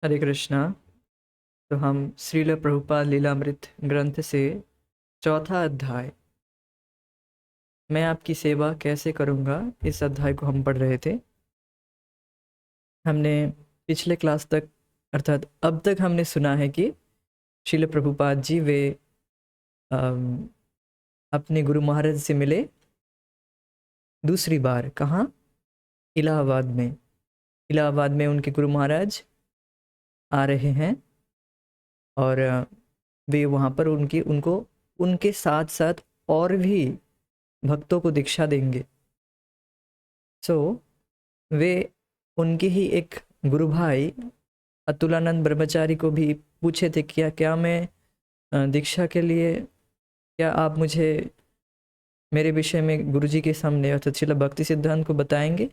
हरे कृष्णा। तो हम श्रील प्रभुपाद लीलामृत ग्रंथ से चौथा अध्याय मैं आपकी सेवा कैसे करूँगा, इस अध्याय को हम पढ़ रहे थे। हमने पिछले क्लास तक अर्थात अब तक हमने सुना है कि श्रील प्रभुपाद जी वे अम, अपने गुरु महाराज से मिले दूसरी बार। कहाँ? इलाहाबाद में। इलाहाबाद में उनके गुरु महाराज आ रहे हैं और वे वहाँ पर उनको उनके साथ साथ और भी भक्तों को दीक्षा देंगे। सो वे उनके ही एक गुरु भाई अतुलानंद ब्रह्मचारी को भी पूछे थे क्या क्या मैं दीक्षा के लिए, क्या आप मुझे मेरे विषय में गुरुजी के सामने अर्थात श्रील भक्ति सिद्धांत को बताएंगे?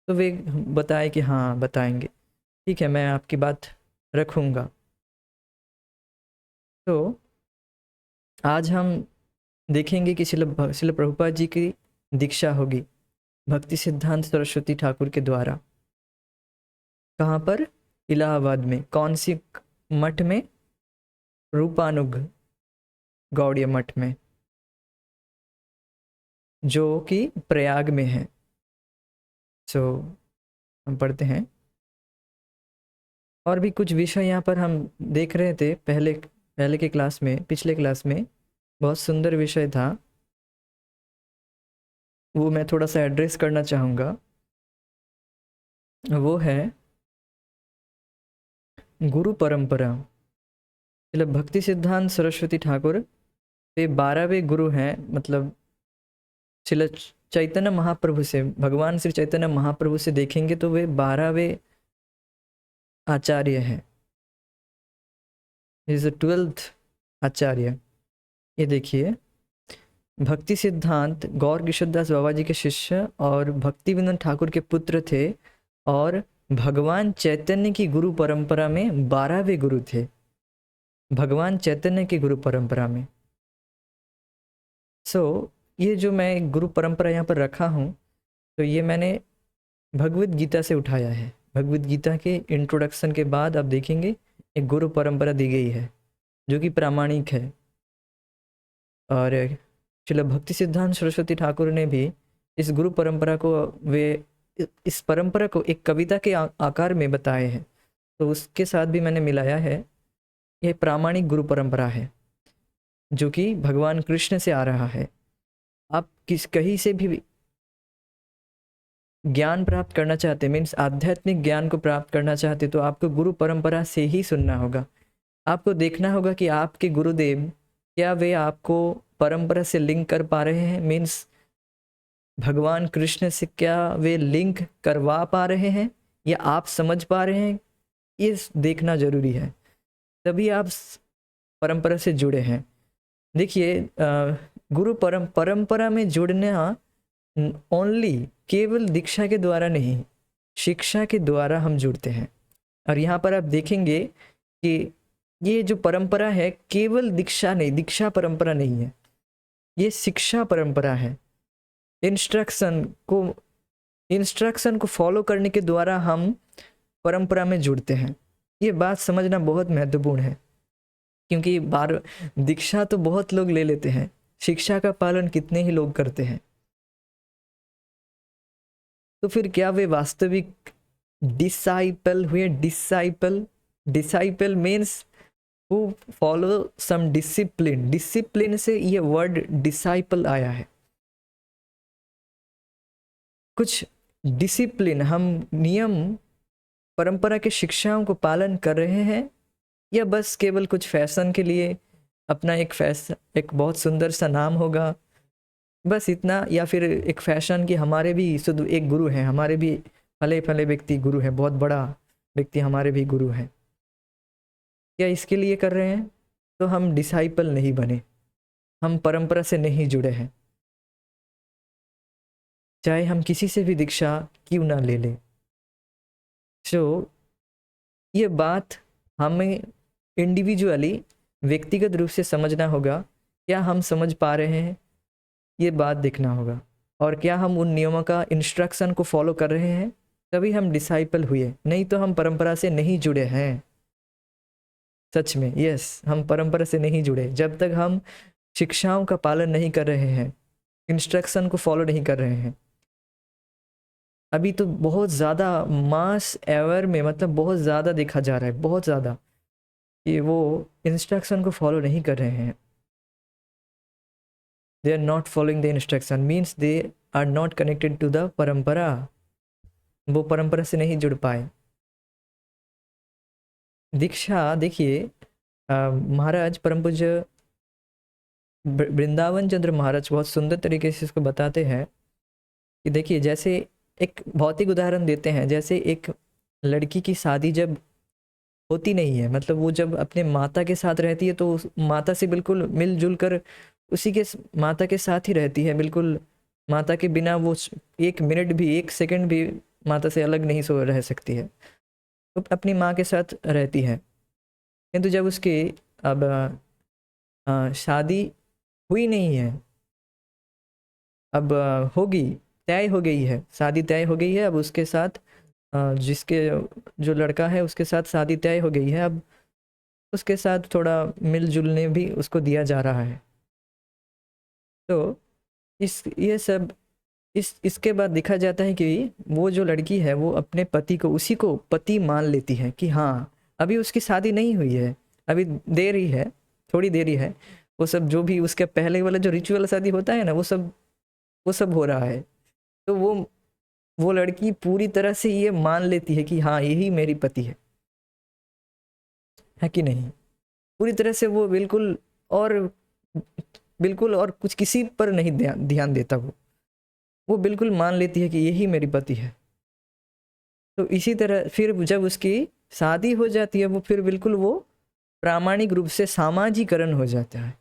तो वे बताए कि हाँ बताएंगे, ठीक है, मैं आपकी बात रखूँगा। तो आज हम देखेंगे कि श्रील प्रभुपाद जी की दीक्षा होगी भक्ति सिद्धांत सरस्वती ठाकुर के द्वारा। कहाँ पर? इलाहाबाद में। कौन सी मठ में? रूपानुग गौड़ीय मठ में, जो कि प्रयाग में है। सो हम पढ़ते हैं। और भी कुछ विषय यहाँ पर हम देख रहे थे पहले के क्लास में, पिछले क्लास में बहुत सुंदर विषय था, वो मैं थोड़ा सा एड्रेस करना चाहूँगा। वो है गुरु परंपरा। मतलब भक्ति सिद्धांत सरस्वती ठाकुर वे 12वें गुरु हैं। मतलब श्रील चैतन्य महाप्रभु से, भगवान श्री चैतन्य महाप्रभु से देखेंगे तो वे 12वें आचार्य हैं। इज 12th आचार्य। ये देखिए, भक्ति सिद्धांत गौर किशोरदास बाबा जी के शिष्य और भक्ति विनोद ठाकुर के पुत्र थे और भगवान चैतन्य की गुरु परंपरा में 12वें गुरु थे। भगवान चैतन्य की गुरु परंपरा में। ये जो मैं गुरु परंपरा यहाँ पर रखा हूँ, तो ये मैंने भगवद गीता से उठाया है। भगवद गीता के इंट्रोडक्शन के बाद आप देखेंगे एक गुरु परंपरा दी गई है जो कि प्रामाणिक है। और श्रील भक्ति सिद्धांत सरस्वती ठाकुर ने भी इस गुरु परंपरा को, वे इस परंपरा को एक कविता के आकार में बताए हैं, तो उसके साथ भी मैंने मिलाया है। यह प्रामाणिक गुरु परंपरा है जो कि भगवान कृष्ण से आ रहा है। आप कहीं से भी ज्ञान प्राप्त करना चाहते, मीन्स आध्यात्मिक ज्ञान को प्राप्त करना चाहते, तो आपको गुरु परंपरा से ही सुनना होगा। आपको देखना होगा कि आपके गुरुदेव क्या वे आपको परंपरा से लिंक कर पा रहे हैं, मीन्स भगवान कृष्ण से क्या वे लिंक करवा पा रहे हैं या आप समझ पा रहे हैं, ये देखना जरूरी है, तभी आप परंपरा से जुड़े हैं। देखिए, गुरु परंपरा में जुड़ना ओनली केवल दीक्षा के द्वारा नहीं, शिक्षा के द्वारा हम जुड़ते हैं। और यहाँ पर आप देखेंगे कि ये जो परंपरा है केवल दीक्षा नहीं, दीक्षा परंपरा नहीं है, ये शिक्षा परंपरा है। इंस्ट्रक्शन को फॉलो करने के द्वारा हम परंपरा में जुड़ते हैं। ये बात समझना बहुत महत्वपूर्ण है, क्योंकि दीक्षा तो बहुत लोग ले लेते हैं, शिक्षा का पालन कितने ही लोग करते हैं। तो फिर क्या वे वास्तविक डिसाइपल हुए? Disciple means who follow some discipline. Discipline से ये वर्ड डिसाइपल आया है। कुछ डिसिप्लिन, हम नियम परंपरा के शिक्षाओं को पालन कर रहे हैं, या बस केवल कुछ फैशन के लिए अपना एक बहुत सुंदर सा नाम होगा बस इतना, या फिर एक फैशन की हमारे भी शुद्ध एक गुरु हैं, हमारे भी फले फले व्यक्ति गुरु हैं, बहुत बड़ा व्यक्ति हमारे भी गुरु हैं, क्या इसके लिए कर रहे हैं? तो हम डिसाइपल नहीं बने, हम परंपरा से नहीं जुड़े हैं, चाहे हम किसी से भी दीक्षा क्यों ना ले लें। ये बात हमें इंडिविजुअली व्यक्तिगत रूप से समझना होगा। क्या हम समझ पा रहे हैं, ये बात देखना होगा। और क्या हम उन नियमों का, इंस्ट्रक्शन को फॉलो कर रहे हैं, तभी हम डिसाइपल हुए, नहीं तो हम परंपरा से नहीं जुड़े हैं। सच में यस, हम परंपरा से नहीं जुड़े जब तक हम शिक्षाओं का पालन नहीं कर रहे हैं, इंस्ट्रक्शन को फॉलो नहीं कर रहे हैं। अभी तो बहुत ज़्यादा मास एवर में, मतलब बहुत ज़्यादा देखा जा रहा है, बहुत ज़्यादा, कि वो इंस्ट्रक्शन को फॉलो नहीं कर रहे हैं। They are not following the instruction, means they are not connected to the परंपरा, वो परंपरा से नहीं जुड़ पाए। दीक्षा देखिए, महाराज परम पूज्य वृंदावन चंद्र महाराज बहुत सुंदर तरीके से इसको बताते हैं कि देखिए, जैसे एक भौतिक उदाहरण देते हैं, जैसे एक लड़की की शादी जब होती नहीं है, मतलब वो जब अपने माता के साथ रहती है तो उस माता से बिल्कुल मिलजुल कर उसी के माता के साथ ही रहती है, बिल्कुल माता के बिना वो एक मिनट भी, एक सेकंड भी माता से अलग नहीं सो रह सकती है, तो अपनी माँ के साथ रहती है। किंतु जब उसकी अब शादी हुई नहीं है, अब होगी, तय हो गई है, शादी तय हो गई है, अब उसके साथ जिसके जो लड़का है उसके साथ शादी तय हो गई है, अब उसके साथ थोड़ा मिलजुलने भी उसको दिया जा रहा है। तो ये सब इसके बाद देखा जाता है कि वो जो लड़की है वो अपने पति को, उसी को पति मान लेती है कि हाँ अभी उसकी शादी नहीं हुई है, अभी देर ही है, थोड़ी देर ही है, वो सब जो भी उसके पहले वाला जो रिचुअल शादी होता है ना, वो सब हो रहा है। तो वो लड़की पूरी तरह से ये मान लेती है कि हाँ यही मेरी पति है कि नहीं, पूरी तरह से वो बिल्कुल और कुछ किसी पर नहीं ध्यान देता, वो बिल्कुल मान लेती है कि यही मेरी पति है। तो इसी तरह फिर जब उसकी शादी हो जाती है, वो फिर बिल्कुल वो प्रामाणिक रूप से सामाजिकरण हो जाता है।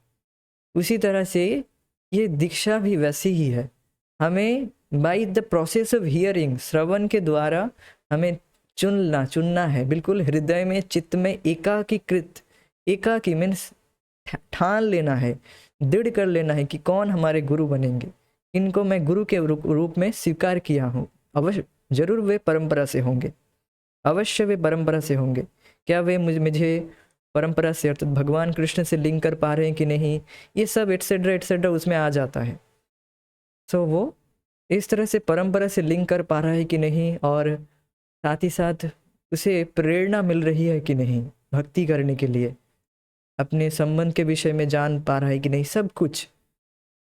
उसी तरह से ये दीक्षा भी वैसी ही है, हमें by the process of hearing, श्रवण के द्वारा हमें चुनना है, बिल्कुल हृदय में, चित्त में एकाकी मीन्स ठान लेना है, दृढ़ कर लेना है कि कौन हमारे गुरु बनेंगे, इनको मैं गुरु के रूप में स्वीकार किया हूँ, अवश्य जरूर वे परंपरा से होंगे, अवश्य वे परंपरा से होंगे। क्या वे मुझे परंपरा से अर्थात भगवान कृष्ण से लिंक कर पा रहे हैं कि नहीं, ये सब एटसेट्रा एटसेट्रा उसमें आ जाता है। सो वो इस तरह से परंपरा से लिंक कर पा रहा है कि नहीं, और साथ ही साथ उसे प्रेरणा मिल रही है कि नहीं भक्ति करने के लिए, अपने संबंध के विषय में जान पा रहा है कि नहीं, सब कुछ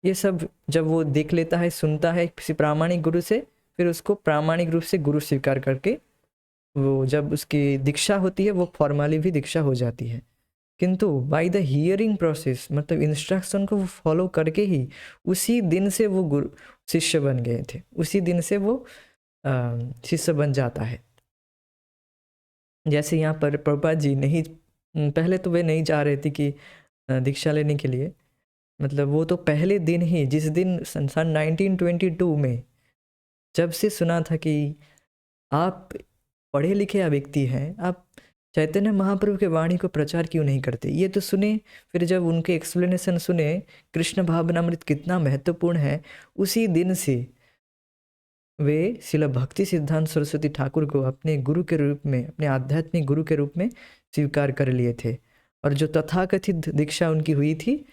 ये सब जब वो देख लेता है, सुनता है किसी प्रामाणिक गुरु से, फिर उसको प्रामाणिक रूप से गुरु स्वीकार करके वो जब उसकी दीक्षा होती है वो फॉर्मली भी दीक्षा हो जाती है। किंतु बाय द हियरिंग प्रोसेस, मतलब इंस्ट्रक्शन को वो फॉलो करके ही उसी दिन से वो गुरु शिष्य बन गए थे, उसी दिन से वो शिष्य बन जाता है। जैसे यहाँ पर प्रभुपाद जी नहीं, पहले तो वे नहीं चाह रहे थे कि दीक्षा लेने के लिए, मतलब वो तो पहले दिन ही, जिस दिन सन 1922 में जब से सुना था कि आप पढ़े लिखे व्यक्ति हैं, आप चैतन्य महाप्रभु के वाणी को प्रचार क्यों नहीं करते, ये तो सुने। फिर जब उनके एक्सप्लेनेशन सुने कृष्ण भावनामृत कितना महत्वपूर्ण है, उसी दिन से वे शिला भक्ति सिद्धांत सरस्वती ठाकुर को अपने गुरु के रूप में, अपने आध्यात्मिक गुरु के रूप में स्वीकार कर लिए थे। और जो तथाकथित दीक्षा उनकी हुई थी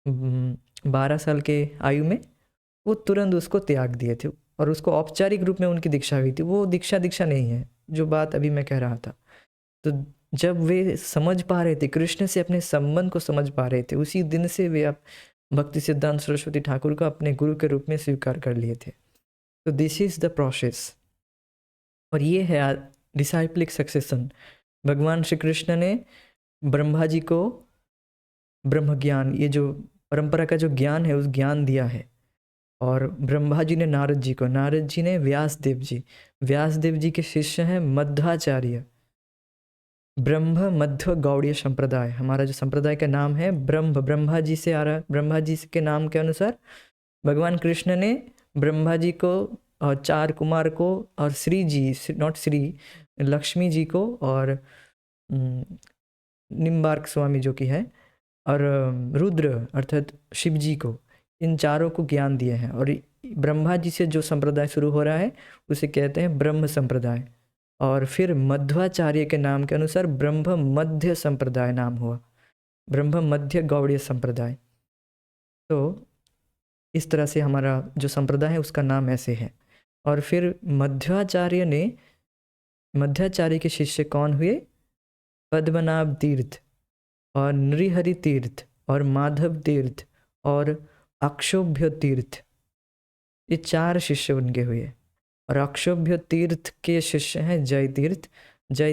12 साल के आयु में, वो तुरंत उसको त्याग दिए थे, और उसको औपचारिक रूप में उनकी दीक्षा हुई थी। वो दीक्षा नहीं है, जो बात अभी मैं कह रहा था। तो जब वे समझ पा रहे थे, कृष्ण से अपने संबंध को समझ पा रहे थे, उसी दिन से वे अब भक्ति सिद्धांत सरस्वती ठाकुर को अपने गुरु के रूप में स्वीकार कर लिए थे। तो दिस इज द प्रोसेस, और ये है डिसाइप्लिक सक्सेशन। भगवान श्री कृष्ण ने ब्रह्मा जी को ब्रह्म ज्ञान, ये जो परंपरा का जो ज्ञान है, उस ज्ञान दिया है। और ब्रह्मा जी ने नारद जी को, नारद जी ने व्यासदेव जी के शिष्य हैं मध्वाचार्य। ब्रह्म मध्व गौड़ीय संप्रदाय, हमारा जो संप्रदाय का नाम है ब्रह्मा जी से आ रहा है। ब्रह्मा जी के नाम के अनुसार भगवान कृष्ण ने ब्रह्मा जी को और 4 कुमार को और श्री जी, नॉट श्री, लक्ष्मी जी को और निम्बार्क स्वामी जो कि है, और रुद्र अर्थात शिव जी को, इन चारों को ज्ञान दिए हैं। और ब्रह्मा जी से जो संप्रदाय शुरू हो रहा है उसे कहते हैं ब्रह्म संप्रदाय। और फिर मध्वाचार्य के नाम के अनुसार ब्रह्म मध्य संप्रदाय नाम हुआ, ब्रह्म मध्य गौड़ीय संप्रदाय। तो इस तरह से हमारा जो संप्रदाय है उसका नाम ऐसे है। और फिर मध्वाचार्य के शिष्य कौन हुए? पद्मनाभ तीर्थ और नृहरि तीर्थ और माधव तीर्थ और अक्षोभ्य तीर्थ, ये 4 शिष्य उनके हुए। और अक्षोभ्य तीर्थ के शिष्य हैं जय तीर्थ, जय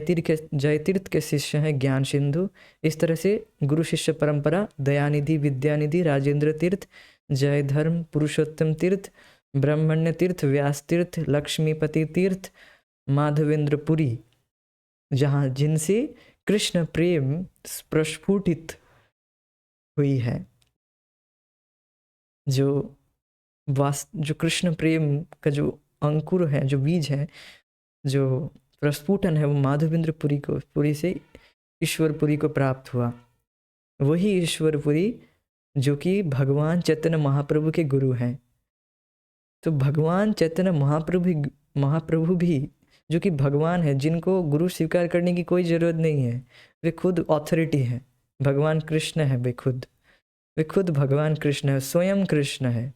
तीर्थ के शिष्य हैं ज्ञान सिंधु। इस तरह से गुरु शिष्य परंपरा दयानिधि, विद्यानिधि, राजेंद्र तीर्थ, जय धर्म, पुरुषोत्तम तीर्थ, ब्रह्मण्य तीर्थ, व्यास तीर्थ, लक्ष्मीपति तीर्थ, माधवेंद्र पुरी, जहाँ जिनसे कृष्ण प्रेम प्रस्फुटित हुई है, जो कृष्ण प्रेम का जो अंकुर है, जो बीज है, जो प्रस्फुटन है, वो माधवेंद्र पुरी से ईश्वरपुरी को प्राप्त हुआ। वही ईश्वरपुरी जो कि भगवान चैतन्य महाप्रभु के गुरु हैं। तो भगवान चैतन्य महाप्रभु भी जो कि भगवान है, जिनको गुरु स्वीकार करने की कोई ज़रूरत नहीं है, वे खुद ऑथोरिटी है। भगवान कृष्ण है, वे खुद भगवान कृष्ण है, स्वयं कृष्ण है,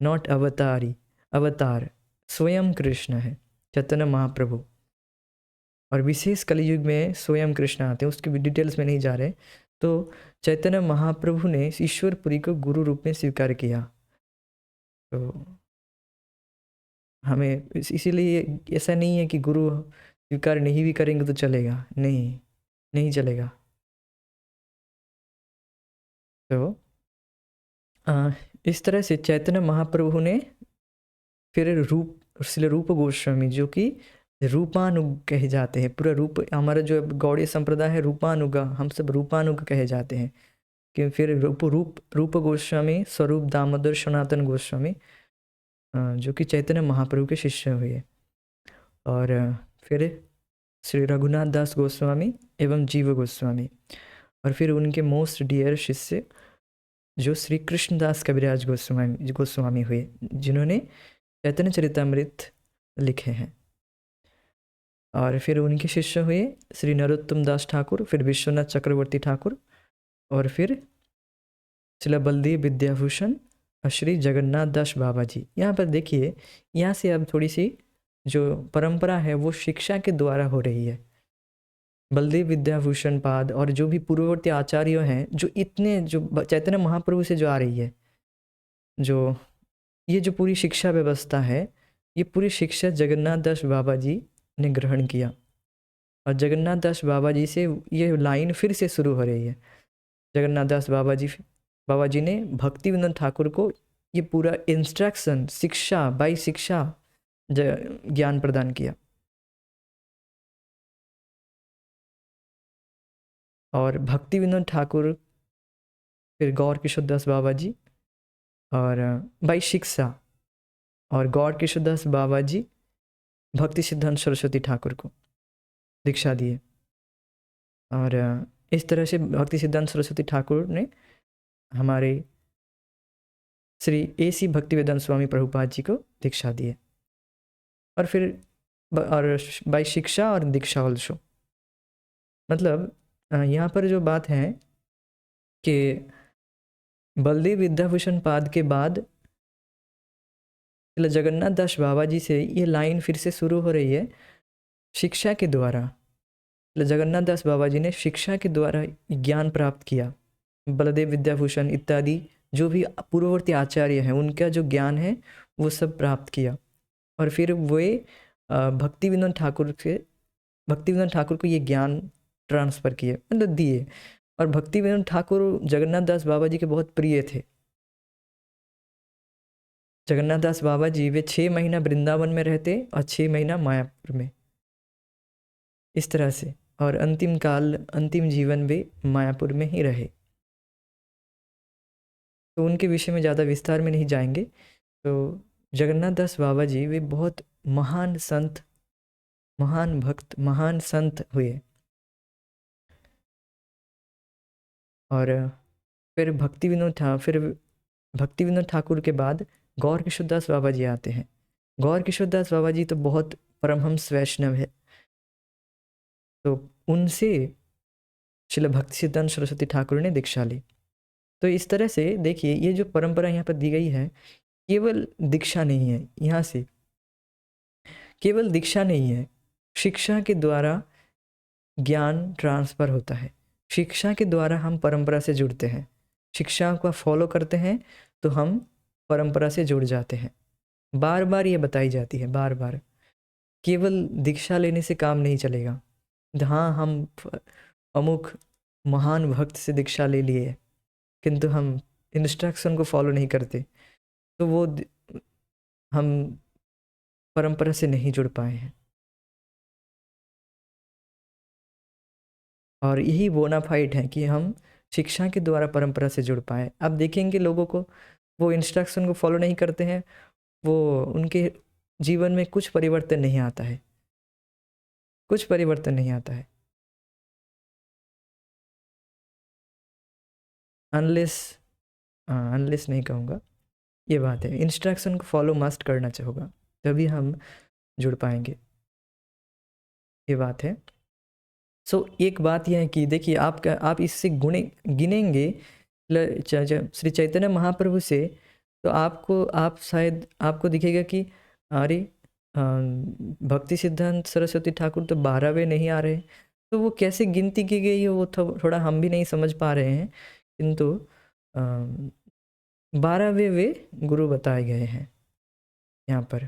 नॉट अवतार, स्वयं कृष्ण है चैतन्य महाप्रभु। और विशेष कलयुग में स्वयं कृष्ण आते हैं, उसके डिटेल्स में नहीं जा रहे। तो चैतन्य महाप्रभु ने ईश्वरपुरी को गुरु रूप में स्वीकार किया। तो हमें इसीलिए ऐसा नहीं है कि गुरु स्वीकार नहीं भी करेंगे तो चलेगा, नहीं चलेगा। तो इस तरह से चैतन्य महाप्रभु ने फिर रूप गोस्वामी, जो कि रूपानुग कहे जाते हैं, पूरा रूप, हमारा जो गौड़ीय संप्रदाय है रूपानुग, हम सब रूपानुग कहे जाते हैं। कि फिर रूप गोस्वामी, स्वरूप दामोदर सनातन गोस्वामी, जो कि चैतन्य महाप्रभु के शिष्य हुए। और फिर श्री रघुनाथ दास गोस्वामी एवं जीव गोस्वामी, और फिर उनके मोस्ट डियर शिष्य जो श्री कृष्णदास कविराज गोस्वामी हुए, जिन्होंने चैतन्य चरितामृत लिखे हैं। और फिर उनके शिष्य हुए श्री नरोत्तम दास ठाकुर, फिर विश्वनाथ चक्रवर्ती ठाकुर, और फिर श्री बलदेव विद्याभूषण और श्री जगन्नाथ दास बाबा जी। यहाँ पर देखिए, यहाँ से अब थोड़ी सी जो परंपरा है वो शिक्षा के द्वारा हो रही है। बलदेव विद्याभूषण पाद और जो भी पूर्ववर्ती आचार्य हैं, जो इतने जो चैतन्य महाप्रभु से जो आ रही है, जो ये जो पूरी शिक्षा व्यवस्था है, ये पूरी शिक्षा जगन्नाथ दास बाबा जी ने ग्रहण किया। और जगन्नाथ दास बाबा जी से ये लाइन फिर से शुरू हो रही है। जगन्नाथ दास बाबा जी ने भक्ति विनोद ठाकुर को ये पूरा इंस्ट्रक्शन, शिक्षा बाई शिक्षा ज्ञान प्रदान किया। और भक्ति विनोद ठाकुर, फिर गौर किशोर दास बाबा जी, और बाई शिक्षा, और गौर किशोर दास बाबा जी भक्ति सिद्धांत सरस्वती ठाकुर को दीक्षा दिए। और इस तरह से भक्ति सिद्धांत सरस्वती ठाकुर ने हमारे श्री AC भक्ति वेदांत स्वामी प्रभुपाद जी को दीक्षा दिए। और फिर बाई शिक्षा और दीक्षा ऑल्सो, मतलब यहाँ पर जो बात है कि बलदेव विद्याभूषण पाद के बाद जगन्नाथ दास बाबा जी से ये लाइन फिर से शुरू हो रही है शिक्षा के द्वारा। जगन्नाथ दास बाबा जी ने शिक्षा के द्वारा ज्ञान प्राप्त किया। बलदेव विद्याभूषण इत्यादि जो भी पूर्ववर्ती आचार्य हैं, उनका जो ज्ञान है वो सब प्राप्त किया। और फिर वे भक्ति विनोद ठाकुर को ये ज्ञान ट्रांसफ़र किए, मतलब दिए। और भक्ति विनोद ठाकुर जगन्नाथ दास बाबा जी के बहुत प्रिय थे। जगन्नाथ दास बाबा जी वे 6 महीना वृंदावन में रहते और 6 महीना मायापुर में, इस तरह से। और अंतिम जीवन वे मायापुर में ही रहे। तो उनके विषय में ज़्यादा विस्तार में नहीं जाएंगे। तो जगन्नाथ दास बाबा जी वे बहुत महान संत, महान भक्त, महान संत हुए। और फिर भक्ति विनोद ठाकुर के बाद गौर किशोर दास बाबा जी आते हैं। गौर किशोर दास बाबा जी तो बहुत परमहंस वैष्णव है, तो उनसे श्रील भक्ति सिद्धांत सरस्वती ठाकुर ने दीक्षा ली। तो इस तरह से देखिए, ये जो परंपरा यहाँ पर दी गई है, केवल दीक्षा नहीं है, यहाँ से केवल दीक्षा नहीं है, शिक्षा के द्वारा ज्ञान ट्रांसफ़र होता है। शिक्षा के द्वारा हम परंपरा से जुड़ते हैं, शिक्षा को फॉलो करते हैं तो हम परंपरा से जुड़ जाते हैं। बार बार ये बताई जाती है, बार बार। केवल दीक्षा लेने से काम नहीं चलेगा। हाँ, हम अमुक महान भक्त से दीक्षा ले लिए, किंतु हम इंस्ट्रक्शन को फॉलो नहीं करते, तो वो हम परंपरा से नहीं जुड़ पाए हैं। और यही बोनाफाइड है कि हम शिक्षा के द्वारा परंपरा से जुड़ पाए। अब देखेंगे लोगों को, वो इंस्ट्रक्शन को फॉलो नहीं करते हैं, वो उनके जीवन में कुछ परिवर्तन नहीं आता है, कुछ परिवर्तन नहीं आता है। अनलेस नहीं कहूँगा, ये बात है, इंस्ट्रक्शन को फॉलो मस्ट करना होगा, तभी हम जुड़ पाएंगे, ये बात है। सो एक बात यह है कि देखिए, आप इससे गिनेंगे श्री चैतन्य महाप्रभु से, तो शायद आपको दिखेगा कि अरे भक्ति सिद्धांत सरस्वती ठाकुर तो 12वें नहीं आ रहे, तो वो कैसे गिनती की गई है वो थोड़ा हम भी नहीं समझ पा रहे हैं, किंतु 12वें वे गुरु बताए गए हैं यहाँ पर।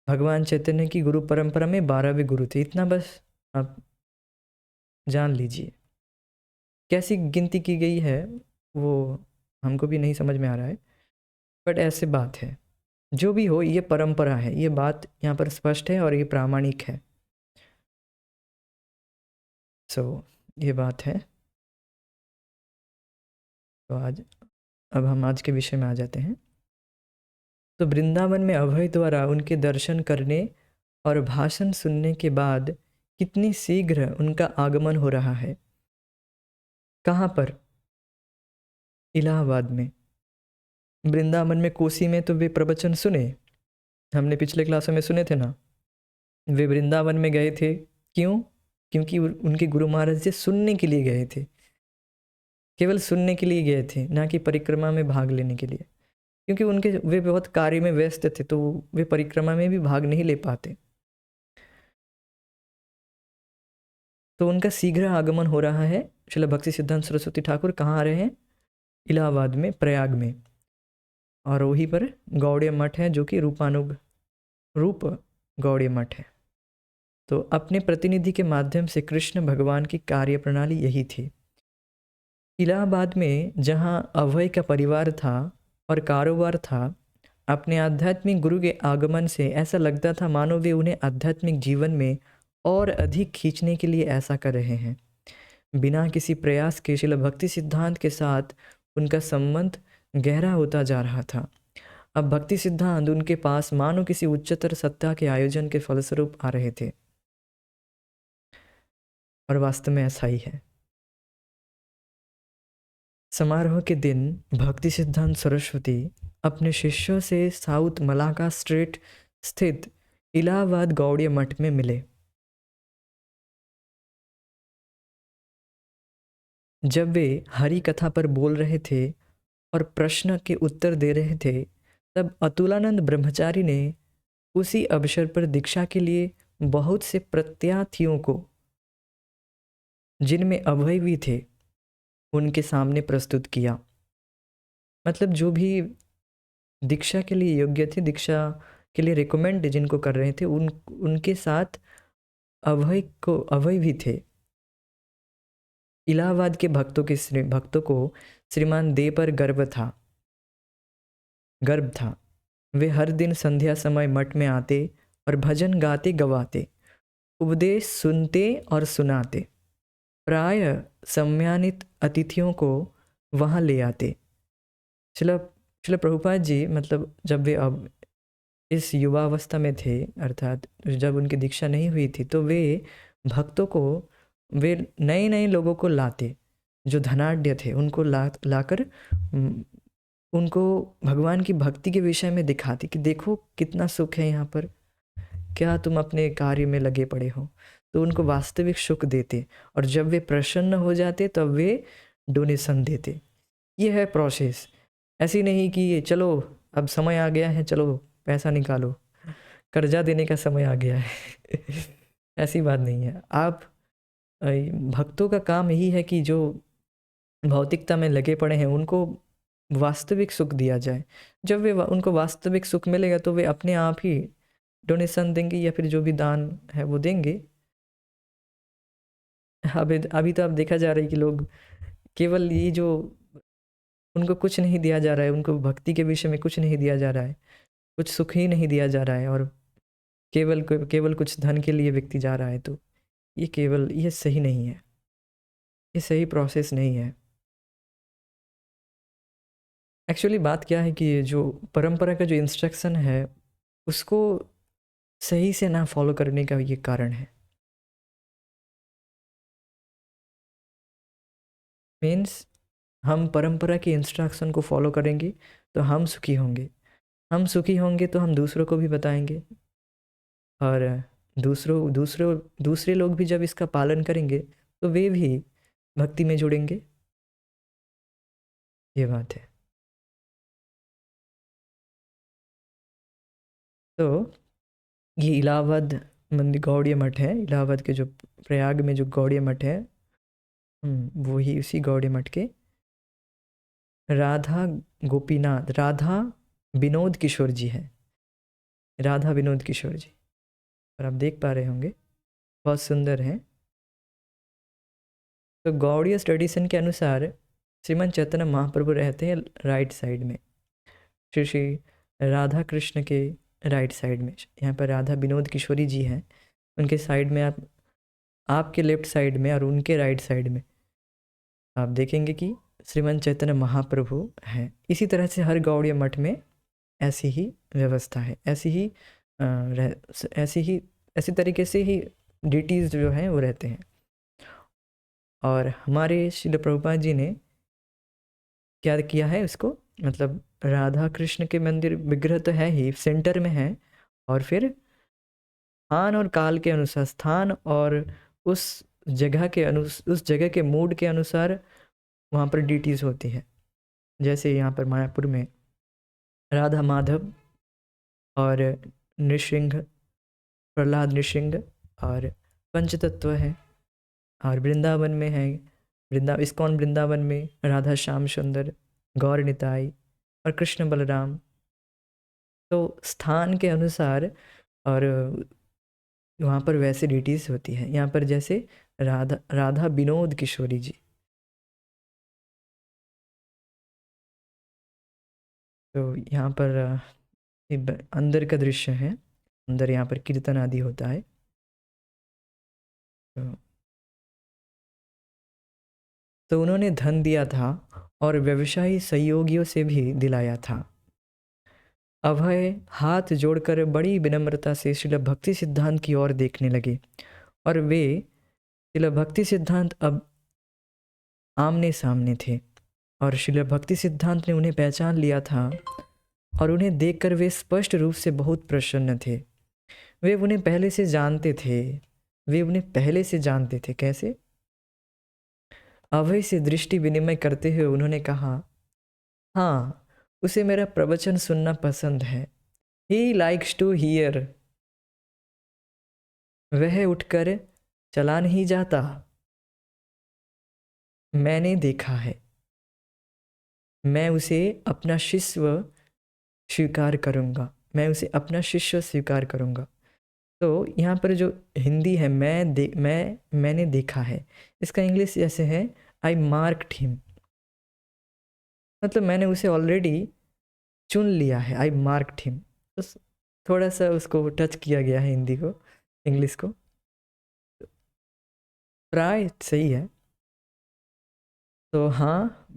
भगवान चैतन्य की गुरु परंपरा में 12वें गुरु थे, इतना बस आप जान लीजिए। कैसी गिनती की गई है वो हमको भी नहीं समझ में आ रहा है, बट ऐसे बात है। जो भी हो, ये परंपरा है, ये बात यहाँ पर स्पष्ट है और ये प्रामाणिक है। ये बात है। तो अब हम आज के विषय में आ जाते हैं। तो वृंदावन में अभय द्वारा उनके दर्शन करने और भाषण सुनने के बाद कितनी शीघ्र उनका आगमन हो रहा है। कहाँ पर? इलाहाबाद में। वृंदावन में कोसी में तो वे प्रवचन सुने, हमने पिछले क्लासों में सुने थे ना। वे वृंदावन में गए थे, क्यों? क्योंकि उनके गुरु महाराज से सुनने के लिए गए थे, केवल सुनने के लिए गए थे, ना कि परिक्रमा में भाग लेने के लिए, क्योंकि वे बहुत कार्य में व्यस्त थे, तो वे परिक्रमा में भी भाग नहीं ले पाते। तो उनका शीघ्र आगमन हो रहा है। श्रील भक्ति सिद्धांत सरस्वती ठाकुर कहाँ आ रहे हैं? इलाहाबाद में, प्रयाग में, और वहीं पर गौड़ीय मठ है, जो कि रूप गौड़ीय मठ है। तो अपने प्रतिनिधि के माध्यम से कृष्ण भगवान की कार्य प्रणाली यही थी। इलाहाबाद में जहाँ अभय का परिवार था और कारोबार था, अपने आध्यात्मिक गुरु के आगमन से ऐसा लगता था मानो वे उन्हें आध्यात्मिक जीवन में और अधिक खींचने के लिए ऐसा कर रहे हैं। बिना किसी प्रयास के श्रील भक्ति सिद्धांत के साथ उनका संबंध गहरा होता जा रहा था। अब भक्ति सिद्धांत उनके पास मानो किसी उच्चतर सत्ता के आयोजन के फलस्वरूप आ रहे थे, और वास्तव में ऐसा ही है। समारोह के दिन भक्ति सिद्धांत सरस्वती अपने शिष्यों से साउथ मलाका स्ट्रीट स्थित इलाहाबाद गौड़ीय मठ में मिले। जब वे हरि कथा पर बोल रहे थे और प्रश्न के उत्तर दे रहे थे, तब अतुलानंद ब्रह्मचारी ने उसी अवसर पर दीक्षा के लिए बहुत से प्रत्यार्थियों को, जिनमें अभय भी थे, उनके सामने प्रस्तुत किया। मतलब जो भी दीक्षा के लिए योग्य थे, दीक्षा के लिए रिकमेंड जिनको कर रहे थे, उनके साथ अभय भी थे। इलाहाबाद के भक्तों को श्रीमान देव पर गर्व था। वे हर दिन संध्या समय मठ में आते और भजन गाते गवाते, उपदेश सुनते और सुनाते। प्राय सम्मानित अतिथियों को वहाँ ले आते। श्रील प्रभुपाद जी, मतलब जब वे अब इस युवावस्था में थे, अर्थात जब उनकी दीक्षा नहीं हुई थी, तो वे भक्तों को, वे नए नए लोगों को लाते, जो धनाढ्य थे, उनको लाकर उनको भगवान की भक्ति के विषय में दिखाते कि देखो कितना सुख है यहाँ पर, क्या तुम अपने कार्य में लगे पड़े हो, तो उनको वास्तविक सुख देते, और जब वे प्रसन्न हो जाते तब वे डोनेशन देते। ये है प्रोसेस। ऐसी नहीं कि ये चलो अब समय आ गया है, चलो पैसा निकालो, कर्जा देने का समय आ गया है। ऐसी बात नहीं है। आप भक्तों का काम यही है कि जो भौतिकता में लगे पड़े हैं उनको वास्तविक सुख दिया जाए। जब वे उनको वास्तविक सुख मिलेगा तो वे अपने आप ही डोनेशन देंगे या फिर जो भी दान है वो देंगे। अभी अभी तो अब देखा जा रहा है कि लोग केवल ये जो उनको कुछ नहीं दिया जा रहा है, उनको भक्ति के विषय में कुछ नहीं दिया जा रहा है, कुछ सुख ही नहीं दिया जा रहा है, और केवल केवल कुछ धन के लिए व्यक्ति जा रहा है, तो ये सही नहीं है, ये सही प्रोसेस नहीं है। एक्चुअली बात क्या है कि जो परंपरा का जो इंस्ट्रक्शन है उसको सही से ना फॉलो करने का ये कारण है। मीन्स हम परंपरा के इंस्ट्रक्शन को फॉलो करेंगे तो हम सुखी होंगे, हम सुखी होंगे तो हम दूसरों को भी बताएंगे, और दूसरे लोग भी जब इसका पालन करेंगे तो वे भी भक्ति में जुड़ेंगे। ये बात है। तो ये इलाहाबाद मंदिर गौड़ीय मठ है, इलाहाबाद के जो प्रयाग में जो गौड़ीय मठ है, वही उसी गौड़ीय मठ के राधा गोपीनाथ, राधा विनोद किशोर जी हैं, राधा विनोद किशोर जी, और आप देख पा रहे होंगे बहुत सुंदर हैं। तो गौड़ीय ट्रेडिशन के अनुसार श्रीमन चैतन्य महाप्रभु रहते हैं राइट साइड में, श्री श्री राधा कृष्ण के राइट साइड में। यहाँ पर राधा विनोद किशोरी जी हैं, उनके साइड में आपके लेफ्ट साइड में और उनके राइट साइड में आप देखेंगे कि श्रीमन चैतन्य महाप्रभु हैं। इसी तरह से हर गौड़ीय मठ में ऐसी ही व्यवस्था है, ऐसी तरीके से ही डिटीज़ जो हैं वो रहते हैं। और हमारे श्रील प्रभुपाद जी ने क्या किया है उसको, मतलब राधा कृष्ण के मंदिर विग्रह तो है ही, सेंटर में है, और फिर स्थान और काल के अनुसार, स्थान और उस उस जगह के मूड के अनुसार वहाँ पर डिटीज़ होती है। जैसे यहाँ पर मायापुर में राधा माधव और नृसिंह, प्रहलाद नृसिंह और पंचतत्व है, और वृंदावन में है इस्कॉन वृंदावन में राधा श्याम सुंदर, गौर निताई और कृष्ण बलराम। तो स्थान के अनुसार और वहाँ पर वैसे डिटीज़ होती है। यहाँ पर जैसे राधा विनोद किशोरी जी, तो यहाँ पर अंदर का दृश्य है, अंदर यहाँ पर कीर्तन आदि होता है। तो उन्होंने धन दिया था और व्यवसायी सहयोगियों से भी दिलाया था। अभय हाथ जोड़कर बड़ी विनम्रता से श्रील भक्ति सिद्धांत की ओर देखने लगे, और वे श्रील भक्ति सिद्धांत अब आमने सामने थे, और श्रील भक्ति सिद्धांत ने उन्हें पहचान लिया था, और उन्हें देखकर वे स्पष्ट रूप से बहुत प्रसन्न थे। वे उन्हें पहले से जानते थे। कैसे? अभय से दृष्टि विनिमय करते हुए उन्होंने कहा, हाँ, उसे मेरा प्रवचन सुनना पसंद है। He likes to hear. वह उठकर चला नहीं जाता। मैंने देखा है। मैं उसे अपना शिष्य स्वीकार करूँगा। तो यहाँ पर जो हिंदी है मैंने देखा है, इसका इंग्लिश जैसे है आई मार्क्ड हिम, मतलब मैंने उसे ऑलरेडी चुन लिया है, आई मार्क्ड हिम। तो थोड़ा सा उसको टच किया गया है हिंदी को, इंग्लिश को, प्राय सही है। तो हाँ,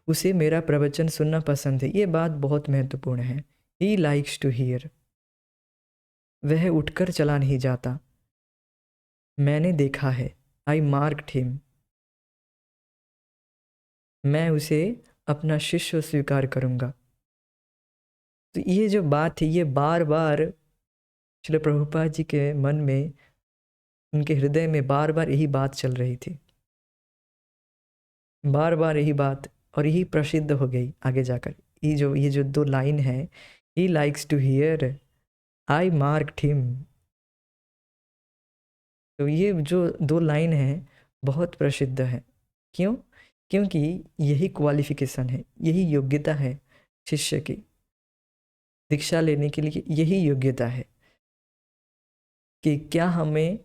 उसे मेरा प्रवचन सुनना पसंद है, ये बात बहुत महत्वपूर्ण है। He likes to hear. वह उठकर चला नहीं जाता। मैंने देखा है, आई मार्क्ड हिम। मैं उसे अपना शिष्य स्वीकार करूँगा। तो ये जो बात है ये बार बार श्रील प्रभुपाद जी के मन में, उनके हृदय में बार बार यही बात चल रही थी, बार बार यही बात, और यही प्रसिद्ध हो गई आगे जाकर। ये जो दो लाइन है, he likes to hear, I marked him. तो ये जो दो लाइन है बहुत प्रसिद्ध है। क्यों? क्योंकि यही क्वालिफिकेशन है, यही योग्यता है शिष्य की, दीक्षा लेने के लिए यही योग्यता है कि क्या हमें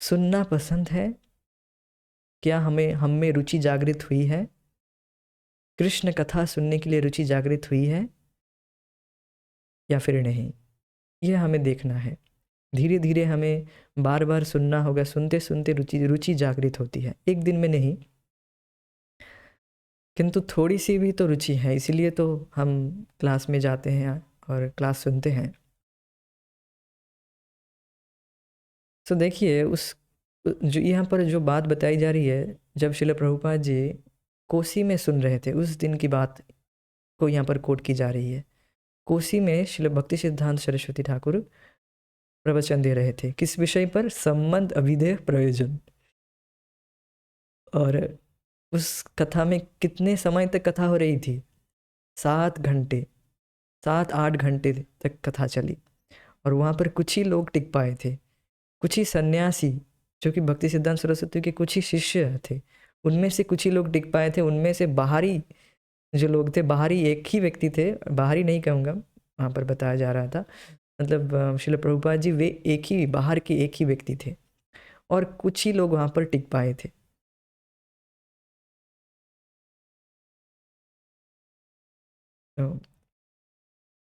सुनना पसंद है, क्या हमें हम में रुचि जागृत हुई है, कृष्ण कथा सुनने के लिए रुचि जागृत हुई है या फिर नहीं। यह हमें देखना है। धीरे धीरे हमें बार बार सुनना होगा, सुनते सुनते रुचि रुचि जागृत होती है, एक दिन में नहीं, किंतु थोड़ी सी भी तो रुचि है, इसीलिए तो हम क्लास में जाते हैं और क्लास सुनते हैं। तो देखिए, उस जो यहाँ पर जो बात बताई जा रही है, जब श्रील प्रभुपाद जी कोसी में सुन रहे थे, उस दिन की बात को यहाँ पर कोट की जा रही है। कोसी में श्रील भक्ति सिद्धांत सरस्वती ठाकुर प्रवचन दे रहे थे, किस विषय पर? संबंध अभिधेय प्रयोजन। और उस कथा में कितने समय तक कथा हो रही थी? 7 घंटे, 7-8 घंटे तक कथा चली। और वहाँ पर कुछ ही लोग टिक पाए थे, कुछ ही सन्यासी, जो कि भक्ति सिद्धांत सरस्वती के कुछ ही शिष्य थे, उनमें से कुछ ही लोग टिक पाए थे। उनमें से बाहरी जो लोग थे, बाहरी एक ही व्यक्ति थे, बाहरी नहीं कहूँगा, वहाँ पर बताया जा रहा था, मतलब श्रील प्रभुपाद जी वे एक ही बाहर के एक ही व्यक्ति थे, और कुछ ही लोग वहाँ पर टिक पाए थे। तो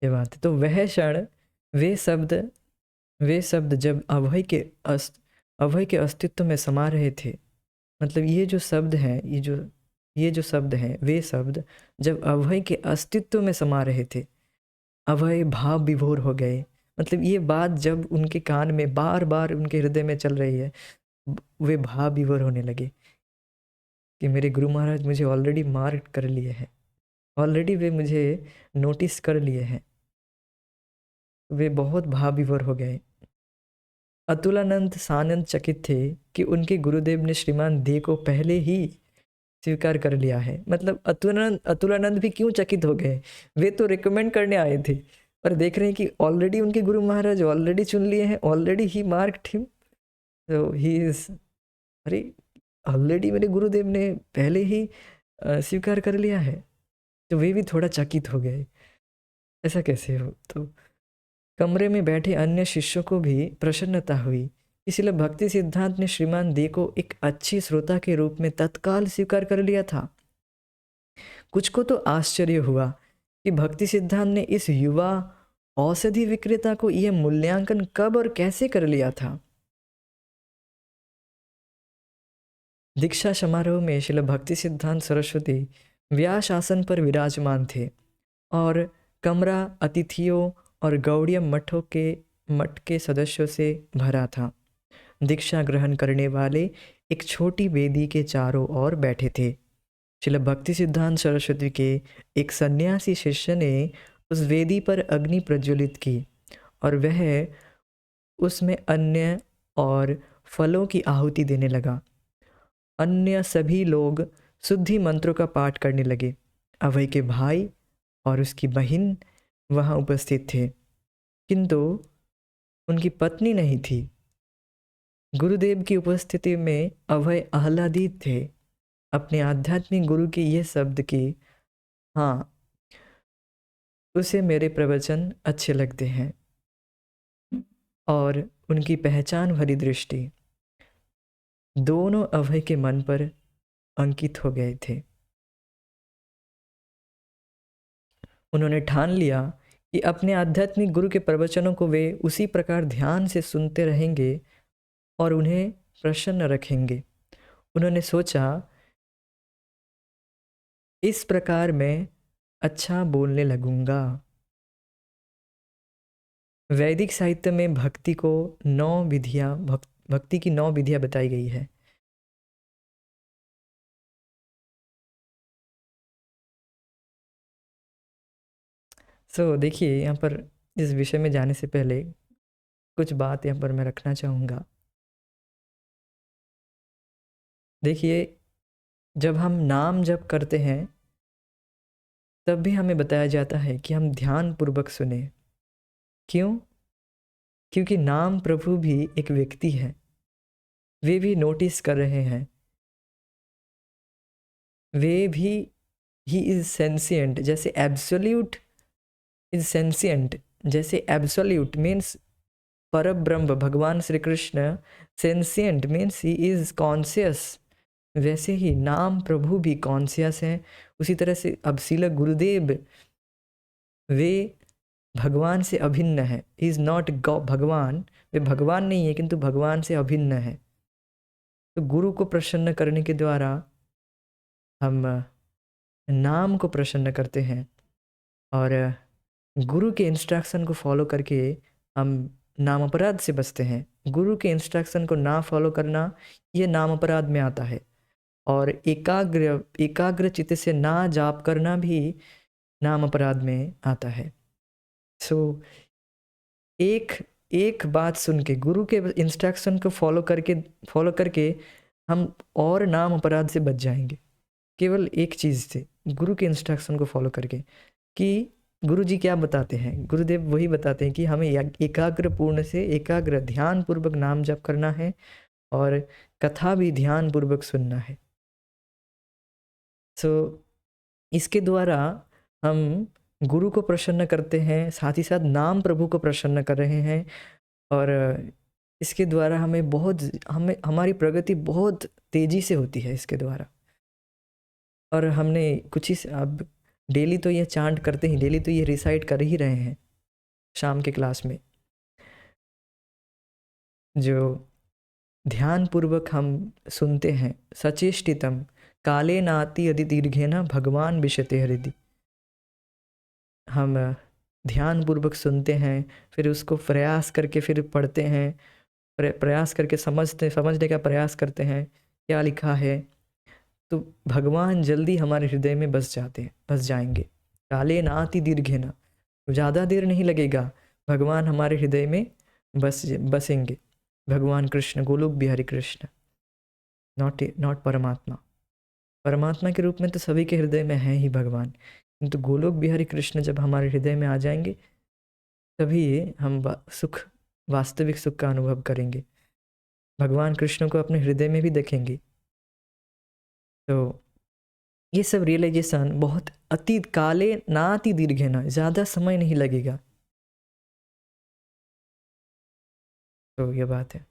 ये बात है। तो वह क्षण, वे शब्द, वे शब्द जब अभय के अस्तित्व में समा रहे थे, मतलब ये जो शब्द हैं, ये जो शब्द हैं, वे शब्द जब अभय के अस्तित्व में समा रहे थे, अभय भाव विभोर हो गए। मतलब ये बात जब उनके कान में बार बार उनके हृदय में चल रही है, वे भाव विभोर होने लगे कि मेरे गुरु महाराज मुझे ऑलरेडी मार्क कर लिए हैं, ऑलरेडी वे मुझे नोटिस कर लिए हैं। वे बहुत भाव विभोर हो गए। अतुलानंद सानंद चकित थे कि उनके गुरुदेव ने श्रीमान दे को पहले ही स्वीकार कर लिया है। मतलब अतुलानंद भी क्यों चकित हो गए? वे तो रिकमेंड करने आए थे, और देख रहे हैं कि ऑलरेडी उनके गुरु महाराज ऑलरेडी चुन लिए हैं, ऑलरेडी ही मार्क्ड हिम, तो ही इज, अरे ऑलरेडी मेरे गुरुदेव ने पहले ही स्वीकार कर लिया है। तो वे भी थोड़ा चकित हो गए, ऐसा कैसे हो? तो कमरे में बैठे अन्य शिष्यों को भी प्रसन्नता हुई, इसलिए भक्ति सिद्धांत ने श्रीमान दे को एक अच्छी श्रोता के रूप में तत्काल स्वीकार कर लिया था। कुछ को तो आश्चर्य हुआ कि भक्ति सिद्धांत ने इस युवा औषधि विक्रेता को यह मूल्यांकन कब और कैसे कर लिया था। दीक्षा समारोह में श्रील भक्ति सिद्धांत सरस्वती व्यास आसन पर विराजमान थे, और कमरा अतिथियों और गौड़िया मठ के सदस्यों से भरा था। दीक्षा ग्रहण करने वाले एक छोटी वेदी के चारों ओर बैठे थे। श्रील भक्ति सिद्धांत सरस्वती के एक सन्यासी शिष्य ने उस वेदी पर अग्नि प्रज्वलित की, और वह उसमें अन्न और फलों की आहुति देने लगा। अन्य सभी लोग शुद्धि मंत्रों का पाठ करने लगे। अभय के भाई और उसकी बहन वहाँ उपस्थित थे, किंतु उनकी पत्नी नहीं थी। गुरुदेव की उपस्थिति में अभय आह्लादित थे अपने आध्यात्मिक गुरु के ये शब्द की, हाँ, उसे मेरे प्रवचन अच्छे लगते हैं, और उनकी पहचान भरी दृष्टि दोनों अभय के मन पर अंकित हो गए थे। उन्होंने ठान लिया कि अपने आध्यात्मिक गुरु के प्रवचनों को वे उसी प्रकार ध्यान से सुनते रहेंगे और उन्हें प्रसन्न रखेंगे। उन्होंने सोचा, इस प्रकार मैं अच्छा बोलने लगूंगा। वैदिक साहित्य में भक्ति को 9 विधियां, भक्ति की 9 विधियां बताई गई है। देखिए यहाँ पर इस विषय में जाने से पहले कुछ बात यहाँ पर मैं रखना चाहूँगा। देखिए, जब हम नाम जप करते हैं तब भी हमें बताया जाता है कि हम ध्यानपूर्वक सुने। क्यों? क्योंकि नाम प्रभु भी एक व्यक्ति है, वे भी नोटिस कर रहे हैं, वे भी, ही इज सेंसिएंट। जैसे एब्सोल्यूट इज सेंसिएंट, जैसे एब्सोल्यूट मीन्स पर ब्रह्म भगवान श्री कृष्ण सेंसिएंट मीन्स ही इज कॉन्शियस, वैसे ही नाम प्रभु भी कॉन्शियस हैं। उसी तरह से अब श्रील गुरुदेव वे भगवान से अभिन्न है, इज नॉट भगवान, वे भगवान नहीं है किंतु भगवान से अभिन्न है। तो गुरु को प्रसन्न करने के द्वारा हम नाम को प्रसन्न करते हैं और गुरु के इंस्ट्रक्शन को फॉलो करके हम नाम अपराध से बचते हैं। गुरु के इंस्ट्रक्शन को ना फॉलो करना ये नाम अपराध में आता है, और एकाग्र चित्त से ना जाप करना भी नाम अपराध में आता है। सो एक बात सुन के, गुरु के इंस्ट्रक्शन को फॉलो करके हम और नाम अपराध से बच जाएंगे। केवल एक चीज़ से, गुरु के इंस्ट्रक्शन को फॉलो करके, कि गुरु जी क्या बताते हैं, गुरुदेव वही बताते हैं कि हमें एकाग्र ध्यान पूर्वक नाम जप करना है और कथा भी ध्यान पूर्वक सुनना है। सो इसके द्वारा हम गुरु को प्रसन्न करते हैं, साथ ही साथ नाम प्रभु को प्रसन्न कर रहे हैं, और इसके द्वारा हमें हमारी प्रगति बहुत तेज़ी से होती है इसके द्वारा। और हमने कुछ ही अब डेली तो ये चांट करते ही, डेली तो ये रिसाइट कर ही रहे हैं शाम के क्लास में, जो ध्यान पूर्वक हम सुनते हैं। सचेष्टितम काले नाति यदि दीर्घेन भगवान विशते हृदि। हम ध्यान पूर्वक सुनते हैं, फिर उसको प्रयास करके फिर पढ़ते हैं, प्रयास करके समझने का प्रयास करते हैं क्या लिखा है, तो भगवान जल्दी हमारे हृदय में बस जाएंगे। काले नाति दीर्घेन, ज़्यादा देर नहीं लगेगा, भगवान हमारे हृदय में बसेंगे। भगवान कृष्ण, गोलोक बिहारी कृष्ण, नॉट परमात्मा। परमात्मा के रूप में तो सभी के हृदय में है ही भगवान, किंतु गोलोक बिहारी कृष्ण जब हमारे हृदय में आ जाएंगे तभी हम वास्तविक सुख का अनुभव करेंगे। भगवान कृष्ण को अपने हृदय में भी देखेंगे। तो ये सब रियलाइजेशन बहुत अतीत काले नाति दीर्घे ना, ज़्यादा समय नहीं लगेगा। तो ये बात है।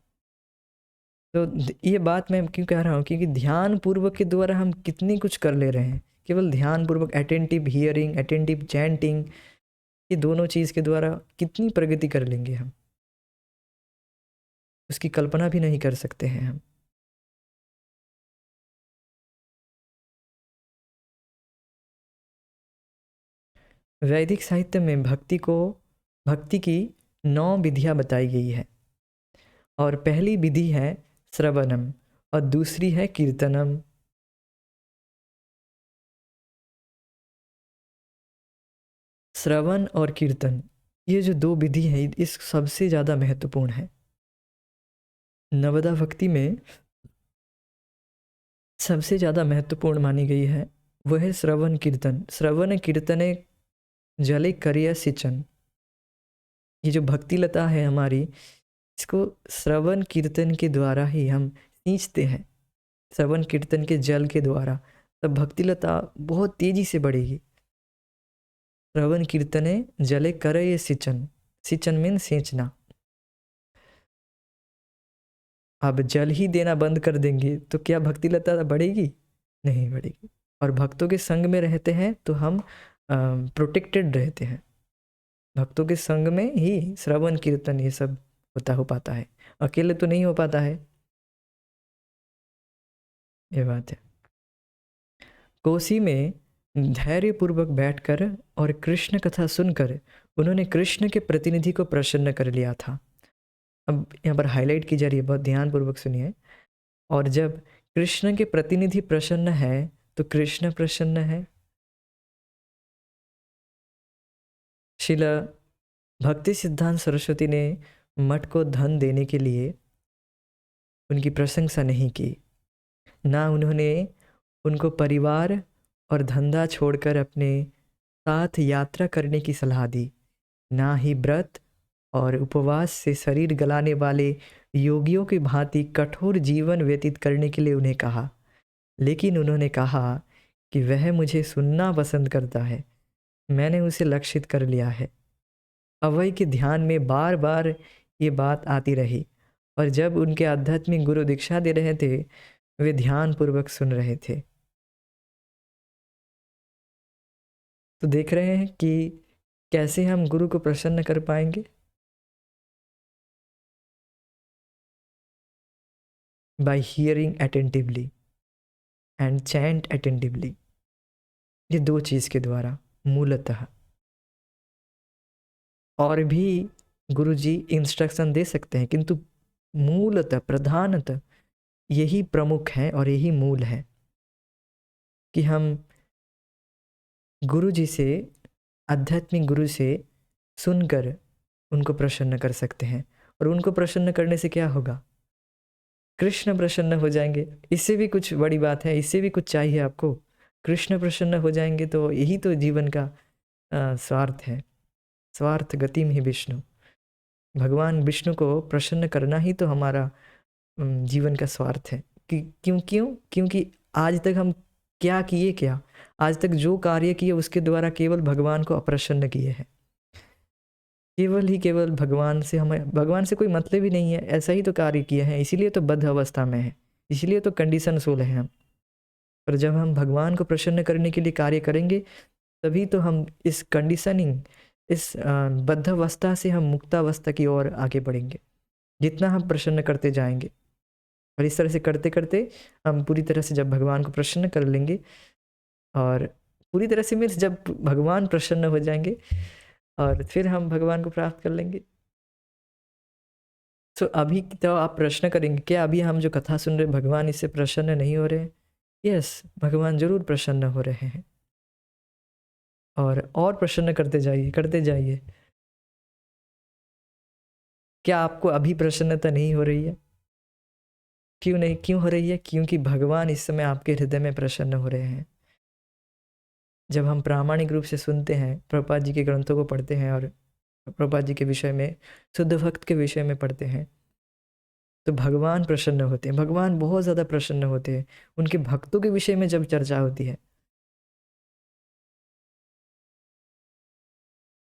तो ये बात मैं क्यों कह रहा हूँ, क्योंकि ध्यान पूर्वक के द्वारा हम कितनी कुछ कर ले रहे हैं। केवल ध्यान पूर्वक अटेंटिव हियरिंग, अटेंटिव चैंटिंग, ये दोनों चीज़ के द्वारा कितनी प्रगति कर लेंगे हम, उसकी कल्पना भी नहीं कर सकते हैं हम। वैदिक साहित्य में भक्ति की 9 विधियाँ बताई गई है, और पहली विधि है श्रवणम और दूसरी है कीर्तनम। श्रवण और कीर्तन, ये जो 2 विधि है इस सबसे ज़्यादा महत्वपूर्ण है। नवदा भक्ति में सबसे ज़्यादा महत्वपूर्ण मानी गई है, वह है श्रवण कीर्तन। श्रवण कीर्तने जले करिय सिंचन। ये जो भक्ति लता है हमारी, इसको श्रवण कीर्तन के द्वारा ही हम सींचते हैं, श्रवण कीर्तन के जल के द्वारा, तब भक्ति लता बहुत तेजी से बढ़ेगी। श्रवण कीर्तने जले करय सिंचन, सिंचन मीन सींचना। अब जल ही देना बंद कर देंगे तो क्या भक्ति लता बढ़ेगी? नहीं बढ़ेगी। और भक्तों के संग में रहते हैं तो हम प्रोटेक्टेड रहते हैं। भक्तों के संग में ही श्रवण कीर्तन ये सब हो पाता है, अकेले तो नहीं हो पाता है। ये बात है। कोसी में धैर्यपूर्वक बैठकर और कृष्ण कथा सुनकर उन्होंने कृष्ण के प्रतिनिधि को प्रसन्न कर लिया था। अब यहाँ पर हाईलाइट की जा रही है, बहुत ध्यानपूर्वक सुनिए। और जब कृष्ण के प्रतिनिधि प्रसन्न है तो कृष्ण प्रसन्न है। शिला भक्ति सिद्धांत सरस्वती ने मठ को धन देने के लिए उनकी प्रशंसा नहीं की, ना उन्होंने उनको परिवार और धंधा छोड़कर अपने साथ यात्रा करने की सलाह दी, ना ही व्रत और उपवास से शरीर गलाने वाले योगियों की भांति कठोर जीवन व्यतीत करने के लिए उन्हें कहा। लेकिन उन्होंने कहा कि वह मुझे सुनना पसंद करता है, मैंने उसे लक्षित कर लिया है। अभय के ध्यान में बार बार ये बात आती रही, और जब उनके आध्यात्मिक गुरु दीक्षा दे रहे थे वे ध्यानपूर्वक सुन रहे थे। तो देख रहे हैं कि कैसे हम गुरु को प्रसन्न कर पाएंगे। Bye hearing attentively and chant attentively, ये दो चीज़ के द्वारा मूलतः। और भी गुरुजी इंस्ट्रक्शन दे सकते हैं, किंतु मूलतः प्रधानतः यही प्रमुख है और यही मूल है कि हम गुरु जी से, आध्यात्मिक गुरु से सुनकर उनको प्रसन्न कर सकते हैं। और उनको प्रसन्न करने से क्या होगा? कृष्ण प्रसन्न हो जाएंगे। इससे भी कुछ बड़ी बात है, इससे भी कुछ चाहिए आपको? कृष्ण प्रसन्न हो जाएंगे तो यही तो जीवन का स्वार्थ है। स्वार्थ गतिम ही विष्णु, भगवान विष्णु को प्रसन्न करना ही तो हमारा जीवन का स्वार्थ है। क्योंकि आज तक हम क्या किए, क्या आज तक जो कार्य किए उसके द्वारा केवल भगवान को अप्रसन्न किए हैं। केवल भगवान से, हमें भगवान से कोई मतलब ही नहीं है, ऐसा ही तो कार्य किए हैं, इसीलिए तो बद्ध अवस्था में है, इसीलिए तो कंडीशन सोल है हम। पर जब हम भगवान को प्रसन्न करने के लिए कार्य करेंगे तभी तो हम इस कंडीशनिंग, इस बद्ध अवस्था से हम मुक्तावस्था की ओर आगे बढ़ेंगे, जितना हम प्रसन्न करते जाएंगे। और इस तरह से करते करते हम पूरी तरह से जब भगवान को प्रसन्न कर लेंगे, और पूरी तरह से मीन्स जब भगवान प्रसन्न हो जाएंगे और फिर हम भगवान को प्राप्त कर लेंगे। तो अभी तो आप प्रश्न करेंगे, क्या अभी हम जो कथा सुन रहे भगवान इससे प्रसन्न नहीं हो रहे? यस, भगवान जरूर प्रसन्न हो रहे हैं, और प्रसन्न करते जाइए, करते जाइए। क्या आपको अभी प्रसन्नता नहीं हो रही है? क्यों नहीं, क्यों हो रही है? क्योंकि भगवान इस समय आपके हृदय में प्रसन्न हो रहे हैं। जब हम प्रामाणिक रूप से सुनते हैं, प्रभुपाद जी के ग्रंथों को पढ़ते हैं और प्रभुपाद जी के विषय में, शुद्ध भक्त के विषय में पढ़ते हैं, तो भगवान प्रसन्न होते हैं, भगवान बहुत ज़्यादा प्रसन्न होते हैं उनके भक्तों के विषय में जब चर्चा होती है।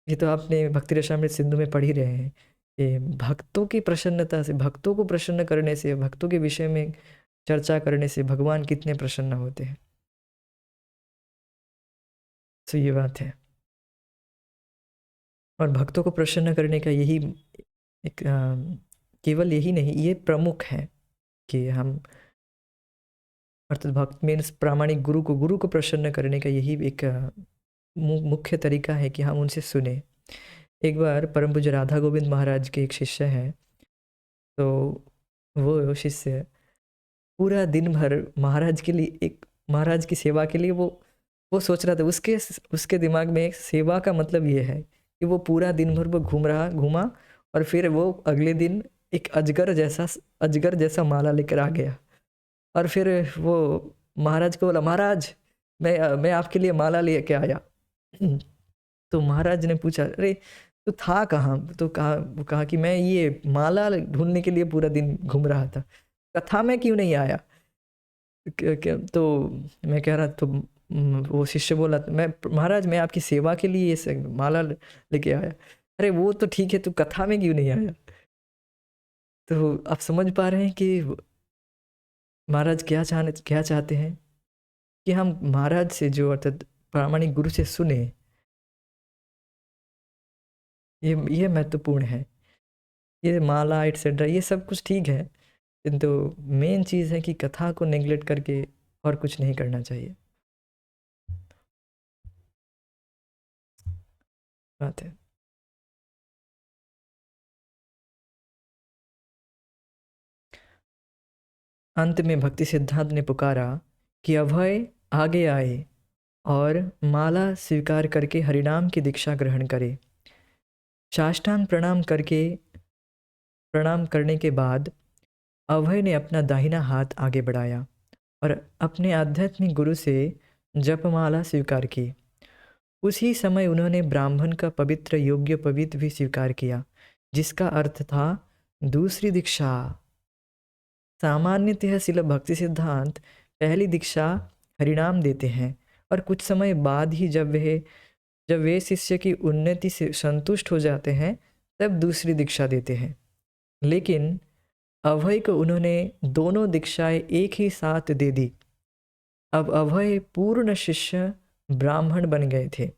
ये तो आपने भक्ति रसामृत सिंधु में पढ़ ही रहे हैं कि भक्तों की प्रसन्नता से, भक्तों को प्रसन्न करने से, भक्तों के विषय में चर्चा करने से भगवान कितने प्रसन्न होते हैं। तो ये बात है, और भक्तों को प्रसन्न करने का यही एक केवल यही नहीं, ये प्रमुख है कि हम, अर्थात भक्त मीन्स प्रामाणिक गुरु को प्रसन्न करने का यही एक मुख्य तरीका है कि हम उनसे सुने। एक बार परम पूज्य राधा गोविंद महाराज के एक शिष्य हैं, तो वो शिष्य पूरा दिन भर महाराज के लिए, एक महाराज की सेवा के लिए वो सोच रहा था, उसके दिमाग में एक सेवा का मतलब ये है कि वो पूरा दिन भर वो घूमा और फिर वो अगले दिन एक अजगर जैसा माला लेकर आ गया। और फिर वो महाराज को बोला, महाराज मैं आपके लिए माला लेके आया। तो महाराज ने पूछा, अरे तो था कहाँ? तो वो कहा कि मैं ये माला ढूंढने के लिए पूरा दिन घूम रहा था, कथा में क्यों नहीं आया? तो मैं कह रहा, तो वो शिष्य बोला, मैं महाराज मैं आपकी सेवा के लिए ये माला लेके आया। अरे वो तो ठीक है, तो कथा में क्यों नहीं आया? तो आप समझ पा रहे हैं कि महाराज क्या चाहते हैं कि हम महाराज से, जो अर्थात प्रामाणिक गुरु से सुने। ये महत्वपूर्ण है। ये माला एटसेट्रा ये सब कुछ ठीक है, किंतु मेन चीज़ है कि कथा को नेग्लेक्ट करके और कुछ नहीं करना चाहिए। बात है। अंत में भक्ति सिद्धांत ने पुकारा कि अभय आगे आए और माला स्वीकार करके हरिनाम की दीक्षा ग्रहण करे। साष्टांग प्रणाम करने के बाद अभय ने अपना दाहिना हाथ आगे बढ़ाया और अपने आध्यात्मिक गुरु से जपमाला स्वीकार की। उसी समय उन्होंने ब्राह्मण का पवित्र योग्य पवित्र भी स्वीकार किया, जिसका अर्थ था दूसरी दीक्षा। सामान्यतः शिल भक्ति सिद्धांत पहली दीक्षा हरिनाम देते हैं और कुछ समय बाद ही जब वे शिष्य की उन्नति से संतुष्ट हो जाते हैं तब दूसरी दीक्षा देते हैं। लेकिन अभय को उन्होंने दोनों दीक्षाएं एक ही साथ दे दी। अब अभय पूर्ण शिष्य ब्राह्मण बन गए थे।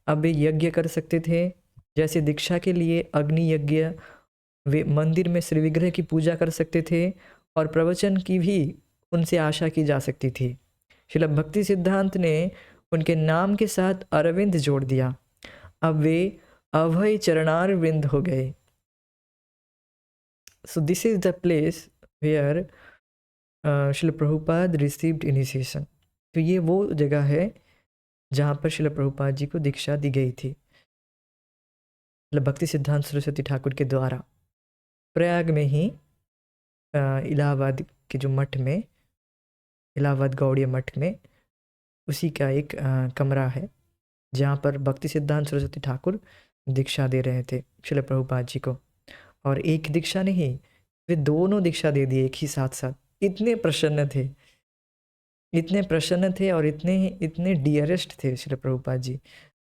अब वे यज्ञ कर सकते थे, जैसे दीक्षा के लिए अग्नि यज्ञ। वे मंदिर में श्री विग्रह की पूजा कर सकते थे और प्रवचन की भी उनसे आशा की जा सकती थी। शिल भक्ति सिद्धांत ने उनके नाम के साथ अरविंद जोड़ दिया। अब वे अभय चरणारविंद हो गए। So this is the place where Srila Prabhupada received initiation. तो ये वो जगह है जहाँ पर शिल प्रभुपाद जी को दीक्षा दी गई थी भक्ति सिद्धांत सरस्वती ठाकुर के द्वारा। प्रयाग में ही इलाहाबाद के जो मठ में, इलाहाबाद गौड़ीय मठ में, उसी का एक कमरा है जहाँ पर भक्ति सिद्धांत सरस्वती ठाकुर दीक्षा दे रहे थे शिल प्रभुपाद जी को। और एक दीक्षा नहीं, वे दोनों दीक्षा दे दिए एक ही साथ साथ। इतने प्रसन्न थे और इतने डियरेस्ट थे शिल प्रभुपाद जी,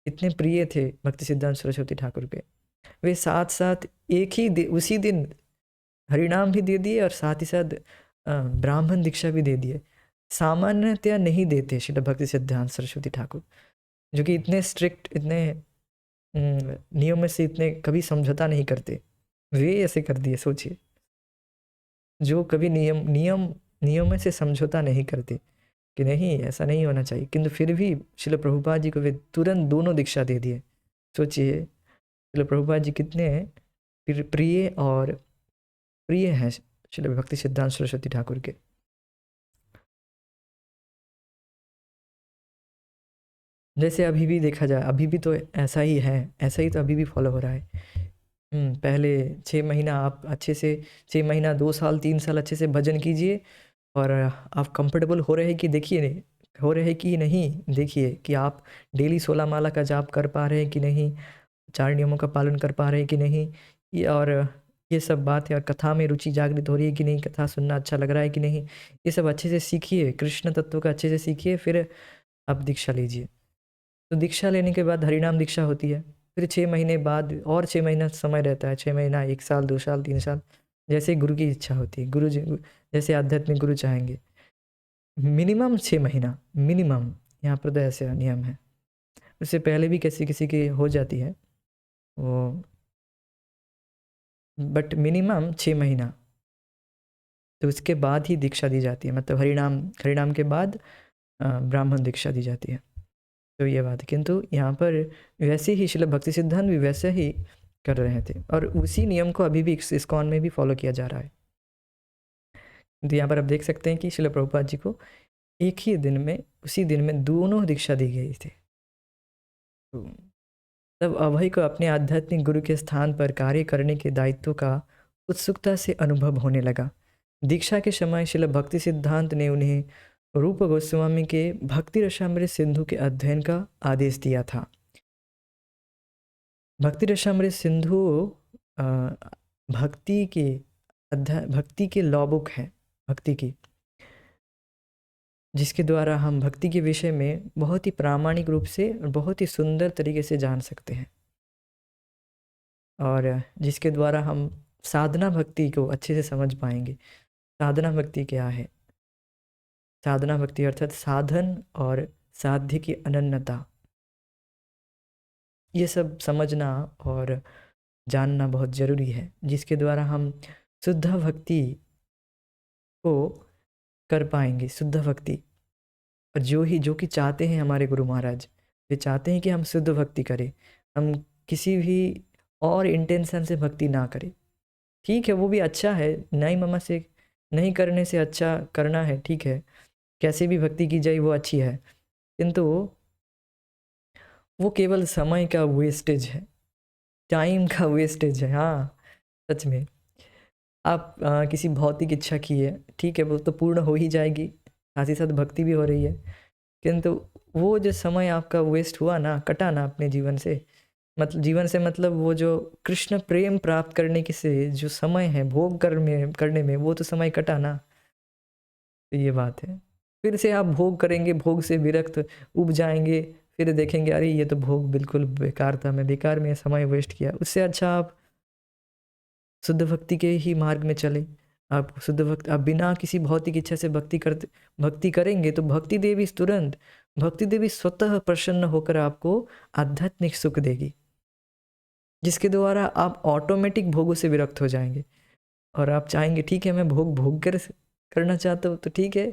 इतने प्रिय थे भक्ति सिद्धांत सरस्वती ठाकुर के। वे साथ साथ उसी दिन हरिनाम भी दे दिए और साथ ही साथ ब्राह्मण दीक्षा भी दे दिए। सामान्यतया नहीं देते शिल भक्ति सिद्धांत सरस्वती ठाकुर, जो कि इतने स्ट्रिक्ट, इतने नियम से इतने कभी समझौता नहीं करते। वे ऐसे कर दिए। सोचिए, जो कभी नियम से समझौता नहीं करते कि नहीं ऐसा नहीं होना चाहिए, किंतु फिर भी शिल प्रभुपाद जी को वे तुरंत दोनों दीक्षा दे दिए। सोचिए शिल प्रभुपाद जी कितने प्रिय हैं शिल भक्ति सिद्धांत सरस्वती ठाकुर के। जैसे अभी भी देखा जाए, अभी भी तो ऐसा ही है, ऐसा ही तो अभी भी फॉलो हो रहा है। पहले 6 महीना आप अच्छे से 6 महीना 2 साल 3 साल अच्छे से भजन कीजिए और आप कंफर्टेबल हो रहे हैं कि नहीं, देखिए कि आप डेली 16 माला का जाप कर पा रहे हैं कि नहीं, 4 नियमों का पालन कर पा रहे हैं कि नहीं, ये सब बात है। और कथा में रुचि जागृत हो रही है कि नहीं, कथा सुनना अच्छा लग रहा है कि नहीं, ये सब अच्छे से सीखिए, कृष्ण तत्व का अच्छे से सीखिए, फिर आप दीक्षा लीजिए। तो दीक्षा लेने के बाद हरिनाम दीक्षा होती है। फिर 6 महीने बाद और 6 महीना समय रहता है, 6 महीना, 1 साल, 2 साल, 3 साल, जैसे गुरु की इच्छा होती है, जैसे आध्यात्मिक गुरु चाहेंगे। मिनिमम 6 महीना, मिनिमम, यहाँ पर तो ऐसे नियम है। उससे पहले भी किसी की हो जाती है वो, बट मिनिमम 6 महीना। तो उसके बाद ही दीक्षा दी जाती है, मतलब हरिनाम के बाद ब्राह्मण दीक्षा दी जाती है। तो ये बात है। किंतु यहाँ पर वैसे ही शिल भक्ति सिद्धांत भी वैसे ही कर रहे थे और उसी नियम को अभी भी इस्कॉन में भी फॉलो किया जा रहा है। तो यहाँ पर आप देख सकते हैं कि शिल प्रभुपाद जी को एक ही दिन में, उसी दिन में दोनों दीक्षा दी गई थी। तो तब अभय को अपने आध्यात्मिक गुरु के स्थान पर कार्य करने के दायित्व का उत्सुकता से अनुभव होने लगा। दीक्षा के समय शिल भक्ति सिद्धांत ने उन्हें रूप गोस्वामी के भक्ति रसामृत सिंधु के अध्ययन का आदेश दिया था। भक्ति रसामृत सिंधु भक्ति के लॉ बुक है, भक्ति की, जिसके द्वारा हम भक्ति के विषय में बहुत ही प्रामाणिक रूप से और बहुत ही सुंदर तरीके से जान सकते हैं, और जिसके द्वारा हम साधना भक्ति को अच्छे से समझ पाएंगे। साधना भक्ति क्या है? साधना भक्ति अर्थात साधन और साध्य की अनन्यता, ये सब समझना और जानना बहुत ज़रूरी है, जिसके द्वारा हम शुद्ध भक्ति को कर पाएंगे। शुद्ध भक्ति, और जो कि चाहते हैं हमारे गुरु महाराज, वे चाहते हैं कि हम शुद्ध भक्ति करें, हम किसी भी और इंटेंशन से भक्ति ना करें। ठीक है, वो भी अच्छा है, नहीं मामा से नहीं करने से अच्छा करना है, ठीक है, कैसे भी भक्ति की जाए वो अच्छी है, किंतु वो केवल समय का वेस्टेज है। टाइम का वेस्टेज है। हाँ, सच में। आप किसी भौतिक इच्छा की है, ठीक है, वो तो पूर्ण हो ही जाएगी, साथ ही साथ भक्ति भी हो रही है, किंतु वो जो समय आपका वेस्ट हुआ ना, कटा ना अपने जीवन से, मतलब जीवन से मतलब वो जो कृष्ण प्रेम प्राप्त करने के से जो समय है भोग करने में वो तो समय कटा ना। तो ये बात है। फिर से आप भोग करेंगे, भोग से विरक्त उब जाएंगे, फिर देखेंगे अरे ये तो भोग बिल्कुल बेकार था, मैं बेकार में समय वेस्ट किया। उससे अच्छा आप शुद्ध भक्ति के ही मार्ग में चले। आप शुद्ध भक्ति, आप बिना किसी भौतिक इच्छा से भक्ति करेंगे तो भक्ति देवी स्वतः प्रसन्न होकर आपको आध्यात्मिक सुख देगी, जिसके द्वारा आप ऑटोमेटिक भोगों से विरक्त हो जाएंगे। और आप चाहेंगे ठीक है मैं भोग भोग कर करना चाहता हूँ तो ठीक है,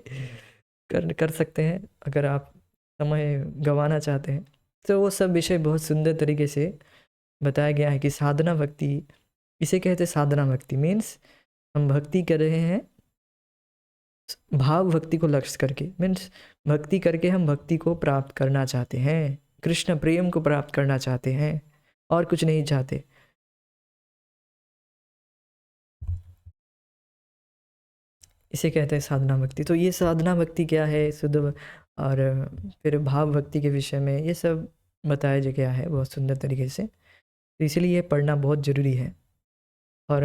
कर कर सकते हैं। अगर आप समय गंवाना चाहते हैं तो वो सब विषय बहुत सुंदर तरीके से बताया गया है कि साधना भक्ति, इसे कहते हैं साधना भक्ति। मीन्स हम भक्ति कर रहे हैं भाव भक्ति को लक्ष्य करके, मीन्स भक्ति करके हम भक्ति को प्राप्त करना चाहते हैं, कृष्ण प्रेम को प्राप्त करना चाहते हैं, और कुछ नहीं चाहते। इसे कहते हैं साधना भक्ति। तो ये साधना भक्ति क्या है, शुद्ध और फिर भाव भक्ति के विषय में ये सब बताया गया है बहुत सुंदर तरीके से। तो इसलिए ये पढ़ना बहुत ज़रूरी है। और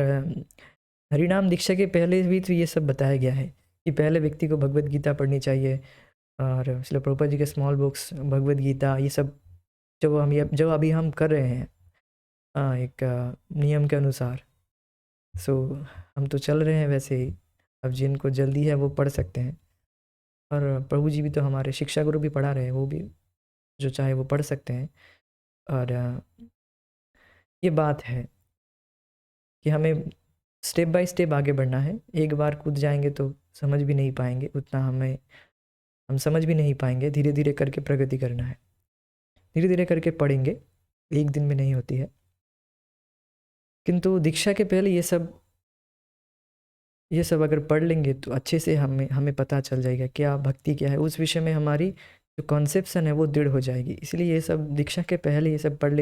हरिनाम दीक्षा के पहले भी तो ये सब बताया गया है कि पहले व्यक्ति को भगवत गीता पढ़नी चाहिए, और श्रील प्रभुपाद जी के स्मॉल बुक्स भगवत गीता, ये सब जो अभी हम कर रहे हैं एक नियम के अनुसार। सो हम तो चल रहे हैं वैसे ही, अब जिनको जल्दी है वो पढ़ सकते हैं। और प्रभु जी भी तो हमारे शिक्षा गुरु भी पढ़ा रहे हैं, वो भी जो चाहे वो पढ़ सकते हैं। और ये बात है कि हमें स्टेप बाय स्टेप आगे बढ़ना है। एक बार कूद जाएंगे तो समझ भी नहीं पाएंगे उतना, हम समझ भी नहीं पाएंगे। धीरे धीरे करके प्रगति करना है, धीरे धीरे करके पढ़ेंगे, एक दिन में नहीं होती है। किंतु दीक्षा के पहले ये सब अगर पढ़ लेंगे तो अच्छे से हमें हमें पता चल जाएगा क्या भक्ति क्या है, उस विषय में हमारी जो कॉन्सेप्शन है वो दृढ़ हो जाएगी। इसलिए ये सब दीक्षा के पहले ये सब पढ़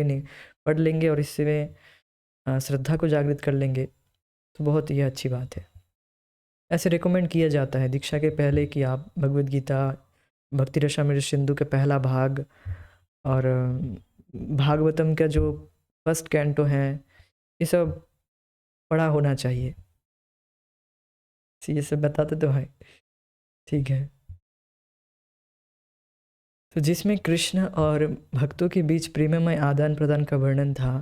लेंगे और इसमें श्रद्धा को जागृत कर लेंगे तो बहुत ही अच्छी बात है। ऐसे रिकमेंड किया जाता है दीक्षा के पहले कि आप भगवद गीता, भक्ति रसामृत सिंधु के पहला भाग, और भागवतम का जो फर्स्ट कैंटो है, ये सब पढ़ा होना चाहिए। ये सब बताते तो है, ठीक है। तो जिसमें कृष्ण और भक्तों के बीच प्रेममय आदान प्रदान का वर्णन था,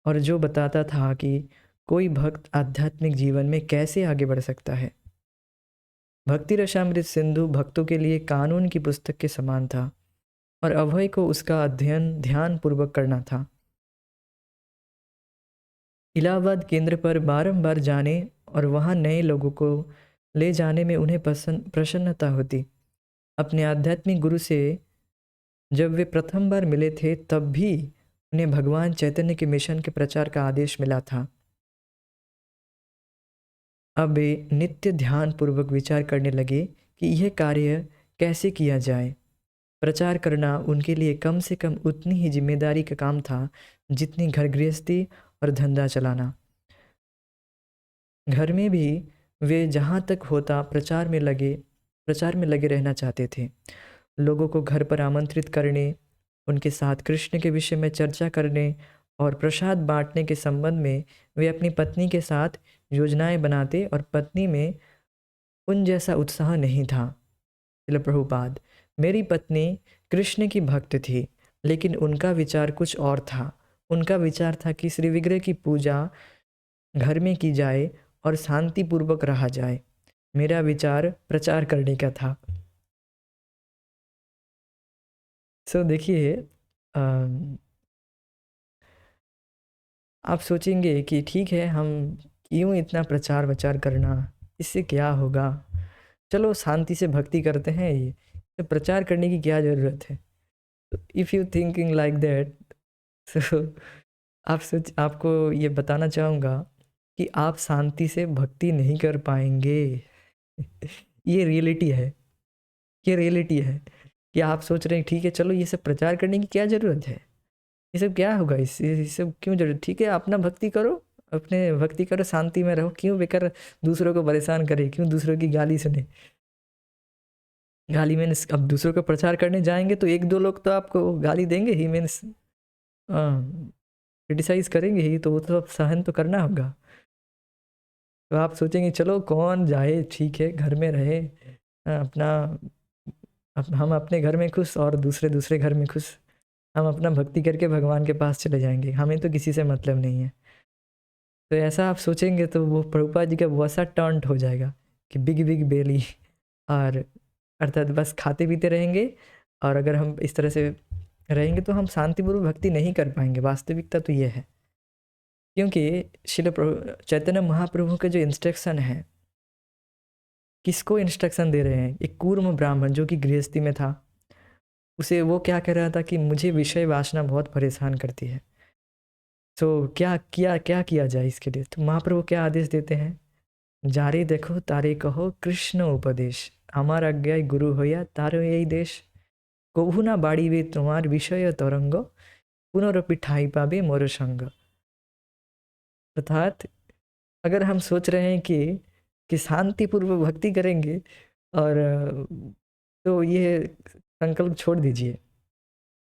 और जो बताता था कि कोई भक्त आध्यात्मिक जीवन में कैसे आगे बढ़ सकता है। भक्ति रसामृत सिंधु भक्तों के लिए कानून की पुस्तक के समान था, और अभय को उसका अध्ययन ध्यान पूर्वक करना था। इलाहाबाद केंद्र पर बारंबार जाने और वहाँ नए लोगों को ले जाने में उन्हें प्रसन्नता होती। अपने आध्यात्मिक गुरु से जब वे प्रथम बार मिले थे तब भी उन्हें भगवान चैतन्य के मिशन के प्रचार का आदेश मिला था। अब वे नित्य ध्यान पूर्वक विचार करने लगे कि यह कार्य कैसे किया जाए। प्रचार करना उनके लिए कम से कम उतनी ही जिम्मेदारी का काम था जितनी घर गृहस्थी और धंधा चलाना। घर में भी वे जहाँ तक होता प्रचार में लगे रहना चाहते थे। लोगों को घर पर आमंत्रित करने, उनके साथ कृष्ण के विषय में चर्चा करने और प्रसाद बांटने के संबंध में वे अपनी पत्नी के साथ योजनाएं बनाते, और पत्नी में उन जैसा उत्साह नहीं था। श्रील प्रभुपाद, मेरी पत्नी कृष्ण की भक्त थी, लेकिन उनका विचार कुछ और था। उनका विचार था कि श्री विग्रह की पूजा घर में की जाए और शांतिपूर्वक रहा जाए। मेरा विचार प्रचार करने का था। सो देखिए, आप सोचेंगे कि ठीक है हम क्यों इतना प्रचार वचार करना, इससे क्या होगा, चलो शांति से भक्ति करते हैं, ये तो प्रचार करने की क्या ज़रूरत है। If you thinking like that, so आपको ये बताना चाहूँगा कि आप शांति से भक्ति नहीं कर पाएंगे। ये रियलिटी है, ये रियलिटी है कि आप सोच रहे हैं ठीक है चलो ये सब प्रचार करने की क्या ज़रूरत है, ये सब क्या होगा, इस ये सब क्यों जरूरत? ठीक है, अपना भक्ति करो, अपने भक्ति करो, शांति में रहो, क्यों बेकार दूसरों को परेशान करे, क्यों दूसरों की गाली सुने? गाली मीन्स अब दूसरों का प्रचार करने जाएंगे तो एक दो लोग तो आपको गाली देंगे ही, मीन्स क्रिटिसाइज करेंगे ही, तो वो तो अब सहन तो करना होगा। तो आप सोचेंगे चलो कौन जाए, ठीक है घर में रहे, अपना हम अपने घर में खुश और दूसरे दूसरे घर में खुश, हम अपना भक्ति करके भगवान के पास चले जाएंगे, हमें तो किसी से मतलब नहीं है। तो ऐसा आप सोचेंगे तो वो प्रभुपाद जी का वैसा टर्न हो जाएगा कि बिग बिग बेली, और अर्थात बस खाते पीते रहेंगे, और अगर हम इस तरह से रहेंगे तो हम शांतिपूर्वक भक्ति नहीं कर पाएंगे। वास्तविकता तो ये है, क्योंकि श्रील चैतन्य महाप्रभु के जो इंस्ट्रक्शन है, किसको इंस्ट्रक्शन दे रहे हैं? एक कूर्म ब्राह्मण जो कि गृहस्थी में था, उसे वो क्या कह रहा था कि मुझे विषय वासना बहुत परेशान करती है। तो क्या किया जाए इसके लिए? तो महाप्रभु क्या आदेश देते हैं? जारे देखो तारे कहो कृष्ण उपदेश, আমার আজ্ঞায় गुरु হইয়া तारो यही देश, কভু না বাড়িবে তোমার বিষয় तरंग, पुनरपि ठाई पाबे मोर संग। अर्थात अगर हम सोच रहे हैं कि शांतिपूर्वक भक्ति करेंगे, और तो ये संकल्प छोड़ दीजिए,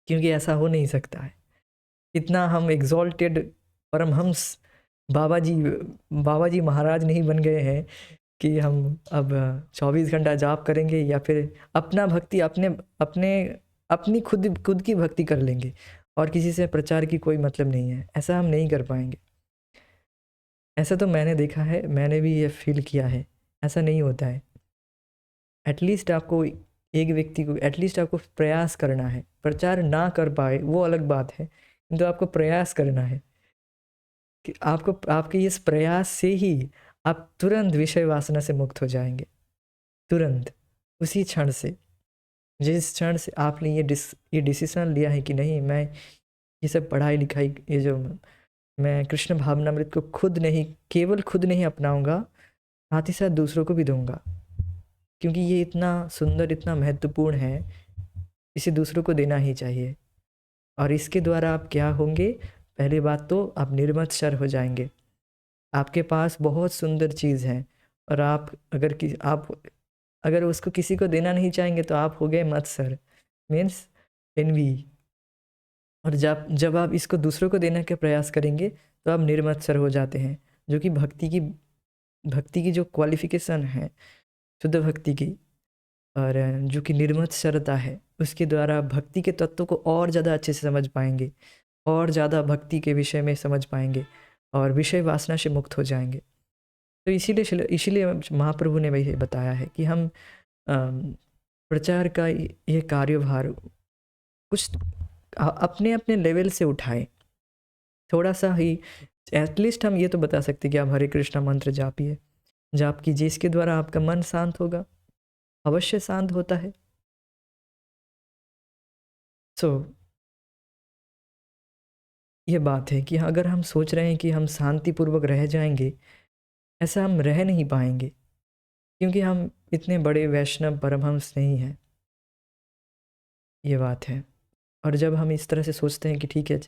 क्योंकि ऐसा हो नहीं सकता है। इतना हम एग्जॉल्टेड परमहंस बाबा जी महाराज नहीं बन गए हैं कि हम अब 24 घंटा जाप करेंगे, या फिर अपना भक्ति अपने अपने अपनी खुद की भक्ति कर लेंगे, और किसी से प्रचार की कोई मतलब नहीं है। ऐसा हम नहीं कर पाएंगे। ऐसा तो मैंने देखा है, मैंने भी ये फील किया है, ऐसा नहीं होता है। एटलीस्ट आपको एक व्यक्ति को एटलीस्ट आपको प्रयास करना है। प्रचार ना कर पाए वो अलग बात है, किंतु आपको प्रयास करना है कि आपको आपके इस प्रयास से ही आप तुरंत विषय वासना से मुक्त हो जाएंगे। तुरंत, उसी क्षण से, जिस क्षण से आपने ये डिसीजन लिया है कि नहीं, मैं ये सब पढ़ाई लिखाई, ये जो मैं कृष्ण भावनामृत को केवल खुद नहीं अपनाऊंगा, साथ ही साथ दूसरों को भी दूंगा, क्योंकि ये इतना सुंदर, इतना महत्वपूर्ण है, इसे दूसरों को देना ही चाहिए। और इसके द्वारा आप क्या होंगे? पहली बात तो आप निर्मत्सर हो जाएंगे। आपके पास बहुत सुंदर चीज़ है, और आप अगर उसको किसी को देना नहीं चाहेंगे तो आप हो गए मत्सर, मीन्स एनवी। और जब आप इसको दूसरों को देने का प्रयास करेंगे तो आप निर्मत्सर हो जाते हैं, जो कि भक्ति की जो क्वालिफिकेशन है शुद्ध भक्ति की, और जो कि निर्मत्सरता है, उसके द्वारा भक्ति के तत्वों को और ज़्यादा अच्छे से समझ पाएंगे, और ज़्यादा भक्ति के विषय में समझ पाएंगे, और विषय वासना से मुक्त हो जाएंगे। तो इसीलिए महाप्रभु ने वही बताया है कि हम प्रचार का ये कार्यभार कुछ अपने अपने लेवल से उठाएं, थोड़ा सा ही। एटलीस्ट हम ये तो बता सकते कि आप हरे कृष्णा मंत्र जाप कीजिए, इसके द्वारा आपका मन शांत होगा, अवश्य शांत होता है। सो ये बात है कि अगर हम सोच रहे हैं कि हम शांतिपूर्वक रह जाएंगे, ऐसा हम रह नहीं पाएंगे, क्योंकि हम इतने बड़े वैष्णव परमहंस नहीं हैं, ये बात है। और जब हम इस तरह से सोचते हैं कि ठीक है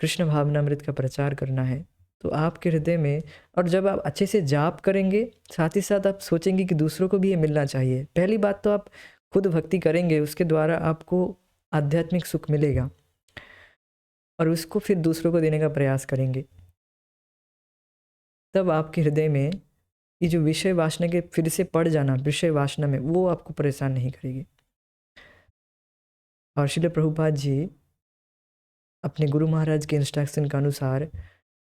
कृष्ण भावनामृत का प्रचार करना है, तो आपके हृदय में, और जब आप अच्छे से जाप करेंगे, साथ ही साथ आप सोचेंगे कि दूसरों को भी ये मिलना चाहिए। पहली बात तो आप खुद भक्ति करेंगे, उसके द्वारा आपको आध्यात्मिक सुख मिलेगा, और उसको फिर दूसरों को देने का प्रयास करेंगे, तब आपके हृदय में ये जो विषय वासना के फिर से पड़ जाना विषय वासना में, वो आपको परेशान नहीं करेगी। और श्रील प्रभुपाद जी अपने गुरु महाराज के इंस्ट्रक्शन के अनुसार,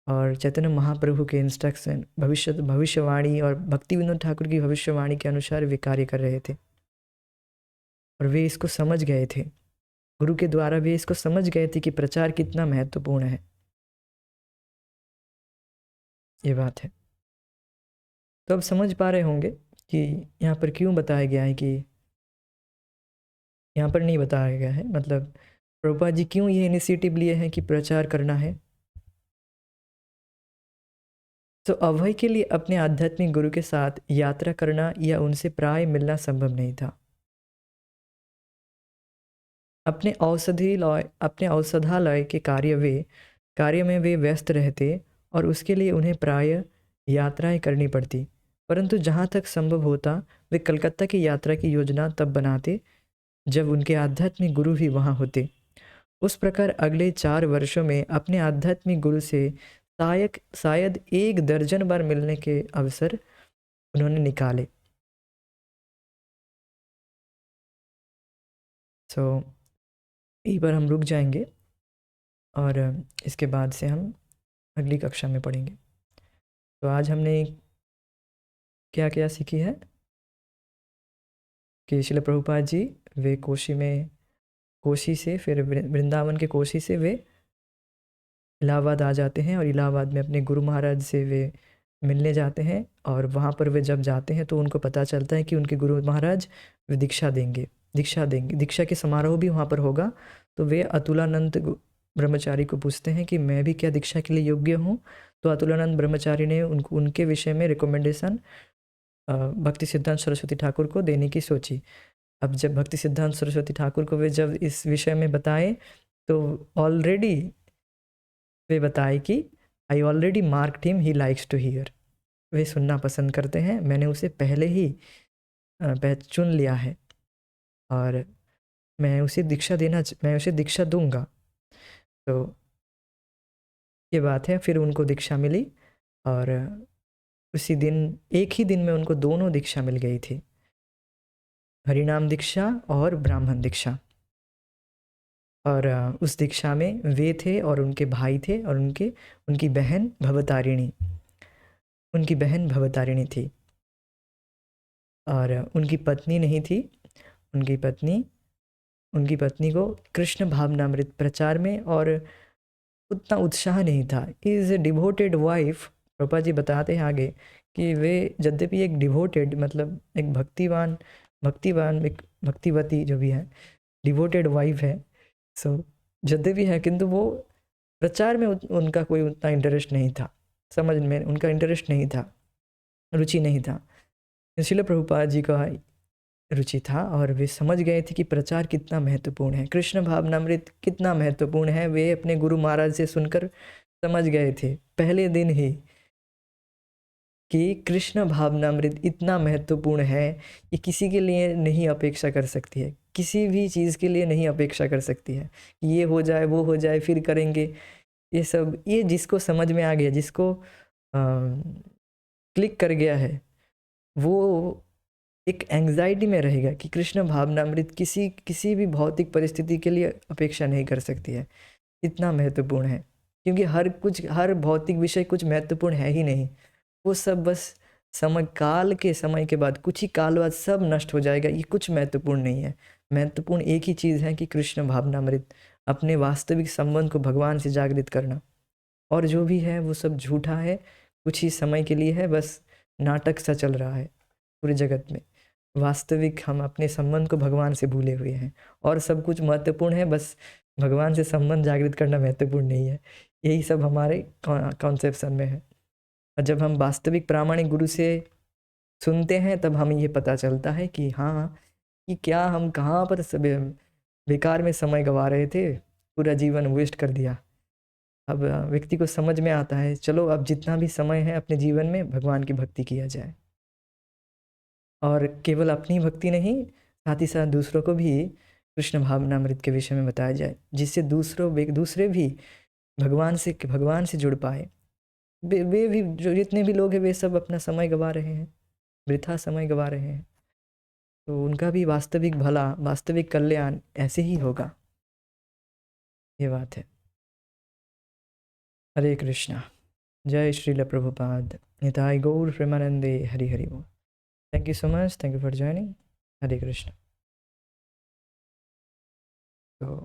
और चैतन्य महाप्रभु के इंस्ट्रक्शन, भविष्यवाणी और भक्ति विनोद ठाकुर की भविष्यवाणी के अनुसार वे कार्य कर रहे थे, और वे इसको समझ गए थे। गुरु के द्वारा वे इसको समझ गए थे कि प्रचार कितना महत्वपूर्ण है, ये बात है। तो अब समझ पा रहे होंगे कि यहाँ पर क्यों बताया गया है, कि यहाँ पर नहीं बताया गया है, मतलब प्रभुपाद जी क्यों ये इनिशिएटिव लिए हैं कि प्रचार करना है। तो अभय के लिए अपने आध्यात्मिक गुरु के साथ यात्रा करना या उनसे प्राय मिलना संभव नहीं था। अपने औषधालय के कार्य में वे व्यस्त रहते और उसके लिए उन्हें प्रायः यात्राएं करनी पड़ती, परंतु जहाँ तक संभव होता वे कलकत्ता की यात्रा की योजना तब बनाते जब उनके आध्यात्मिक गुरु भी वहाँ होते। उस प्रकार अगले 4 वर्षों में अपने आध्यात्मिक गुरु से शायद 1 दर्जन बार मिलने के अवसर उन्होंने निकाले। सो यहीं पर हम रुक जाएंगे और इसके बाद से हम अगली कक्षा में पढ़ेंगे। तो आज हमने क्या क्या सीखी है कि श्रील प्रभुपाद जी वे कोशी से फिर वृंदावन के कोशी से वे इलाहाबाद आ जाते हैं और इलाहाबाद में अपने गुरु महाराज से वे मिलने जाते हैं और वहाँ पर वे जब जाते हैं तो उनको पता चलता है कि उनके गुरु महाराज वे दीक्षा देंगे। दीक्षा के समारोह भी वहाँ पर होगा। तो वे अतुलानंद ब्रह्मचारी को पूछते हैं कि मैं भी क्या दीक्षा के लिए योग्य हूँ। तो अतुलानंद ब्रह्मचारी ने उनके विषय में रिकमेंडेशन भक्ति सिद्धांत सरस्वती ठाकुर को देने की सोची। अब जब भक्ति सिद्धांत सरस्वती ठाकुर को वे जब इस विषय में बताए तो ऑलरेडी वे बताए कि I already marked him, he likes to hear. वे सुनना पसंद करते हैं, मैंने उसे पहले ही चुन लिया है और मैं उसे दीक्षा दूंगा। तो ये बात है। फिर उनको दीक्षा मिली और उसी दिन एक ही दिन में उनको दोनों दीक्षा मिल गई थी, हरिनाम दीक्षा और ब्राह्मण दीक्षा। और उस दीक्षा में वे थे और उनके भाई थे और उनकी बहन भवतारिणी थी और उनकी पत्नी नहीं थी। उनकी पत्नी को कृष्ण भावनामृत प्रचार में और उतना उत्साह नहीं था। Is a devoted wife. Prabhupada ji बताते हैं आगे कि वे यद्यपि एक डिवोटेड मतलब एक एक भक्तिवती जो भी है डिवोटेड वाइफ है, सो यद्यपि है, किंतु वो प्रचार में उनका कोई उतना इंटरेस्ट नहीं था, समझ में उनका इंटरेस्ट नहीं था, रुचि नहीं था। इसलिए प्रभुपाद जी का रुचि था और वे समझ गए थे कि प्रचार कितना महत्वपूर्ण है, कृष्ण भावनामृत कितना महत्वपूर्ण है। वे अपने गुरु महाराज से सुनकर समझ गए थे पहले दिन ही कि कृष्ण भावनामृत इतना महत्वपूर्ण है कि किसी के लिए नहीं अपेक्षा कर सकती है, किसी भी चीज़ के लिए नहीं अपेक्षा कर सकती है कि ये हो जाए वो हो जाए फिर करेंगे। ये सब ये जिसको समझ में आ गया, जिसको क्लिक कर गया है, वो एक एंग्जाइटी में रहेगा कि कृष्ण भावनामृत किसी भी भौतिक परिस्थिति के लिए अपेक्षा नहीं कर सकती है, इतना महत्वपूर्ण है। क्योंकि हर भौतिक विषय कुछ महत्वपूर्ण है ही नहीं, वो सब बस समय के बाद कुछ ही काल बाद सब नष्ट हो जाएगा। ये कुछ महत्वपूर्ण नहीं है। महत्वपूर्ण एक ही चीज़ है कि कृष्ण भावनामृत, अपने वास्तविक संबंध को भगवान से जागृत करना, और जो भी है वो सब झूठा है, कुछ ही समय के लिए है, बस नाटक सा चल रहा है पूरे जगत में। वास्तविक हम अपने संबंध को भगवान से भूले हुए हैं और सब कुछ महत्वपूर्ण है, बस भगवान से संबंध जागृत करना महत्वपूर्ण नहीं है। यही सब हमारे कॉन्सेप्शन में है। और जब हम वास्तविक प्रामाणिक गुरु से सुनते हैं तब हमें ये पता चलता है कि हाँ, कि क्या हम कहाँ पर सब बेकार में समय गंवा रहे थे, पूरा जीवन वेस्ट कर दिया। अब व्यक्ति को समझ में आता है, चलो अब जितना भी समय है अपने जीवन में भगवान की भक्ति किया जाए, और केवल अपनी भक्ति नहीं, साथ ही साथ दूसरों को भी कृष्ण भावनामृत के विषय में बताया जाए, जिससे दूसरे भी भगवान से जुड़ पाए। वे भी जो जितने भी लोग हैं वे सब अपना समय गंवा रहे हैं, वृथा समय गंवा रहे हैं, तो उनका भी वास्तविक भला, वास्तविक कल्याण ऐसे ही होगा। ये बात है। हरे कृष्णा। जय श्रील प्रभुपाद। निताय गौर प्रेमानंदे। हरि हरि बोल। Thank you so much. Thank you for joining. Hare Krishna.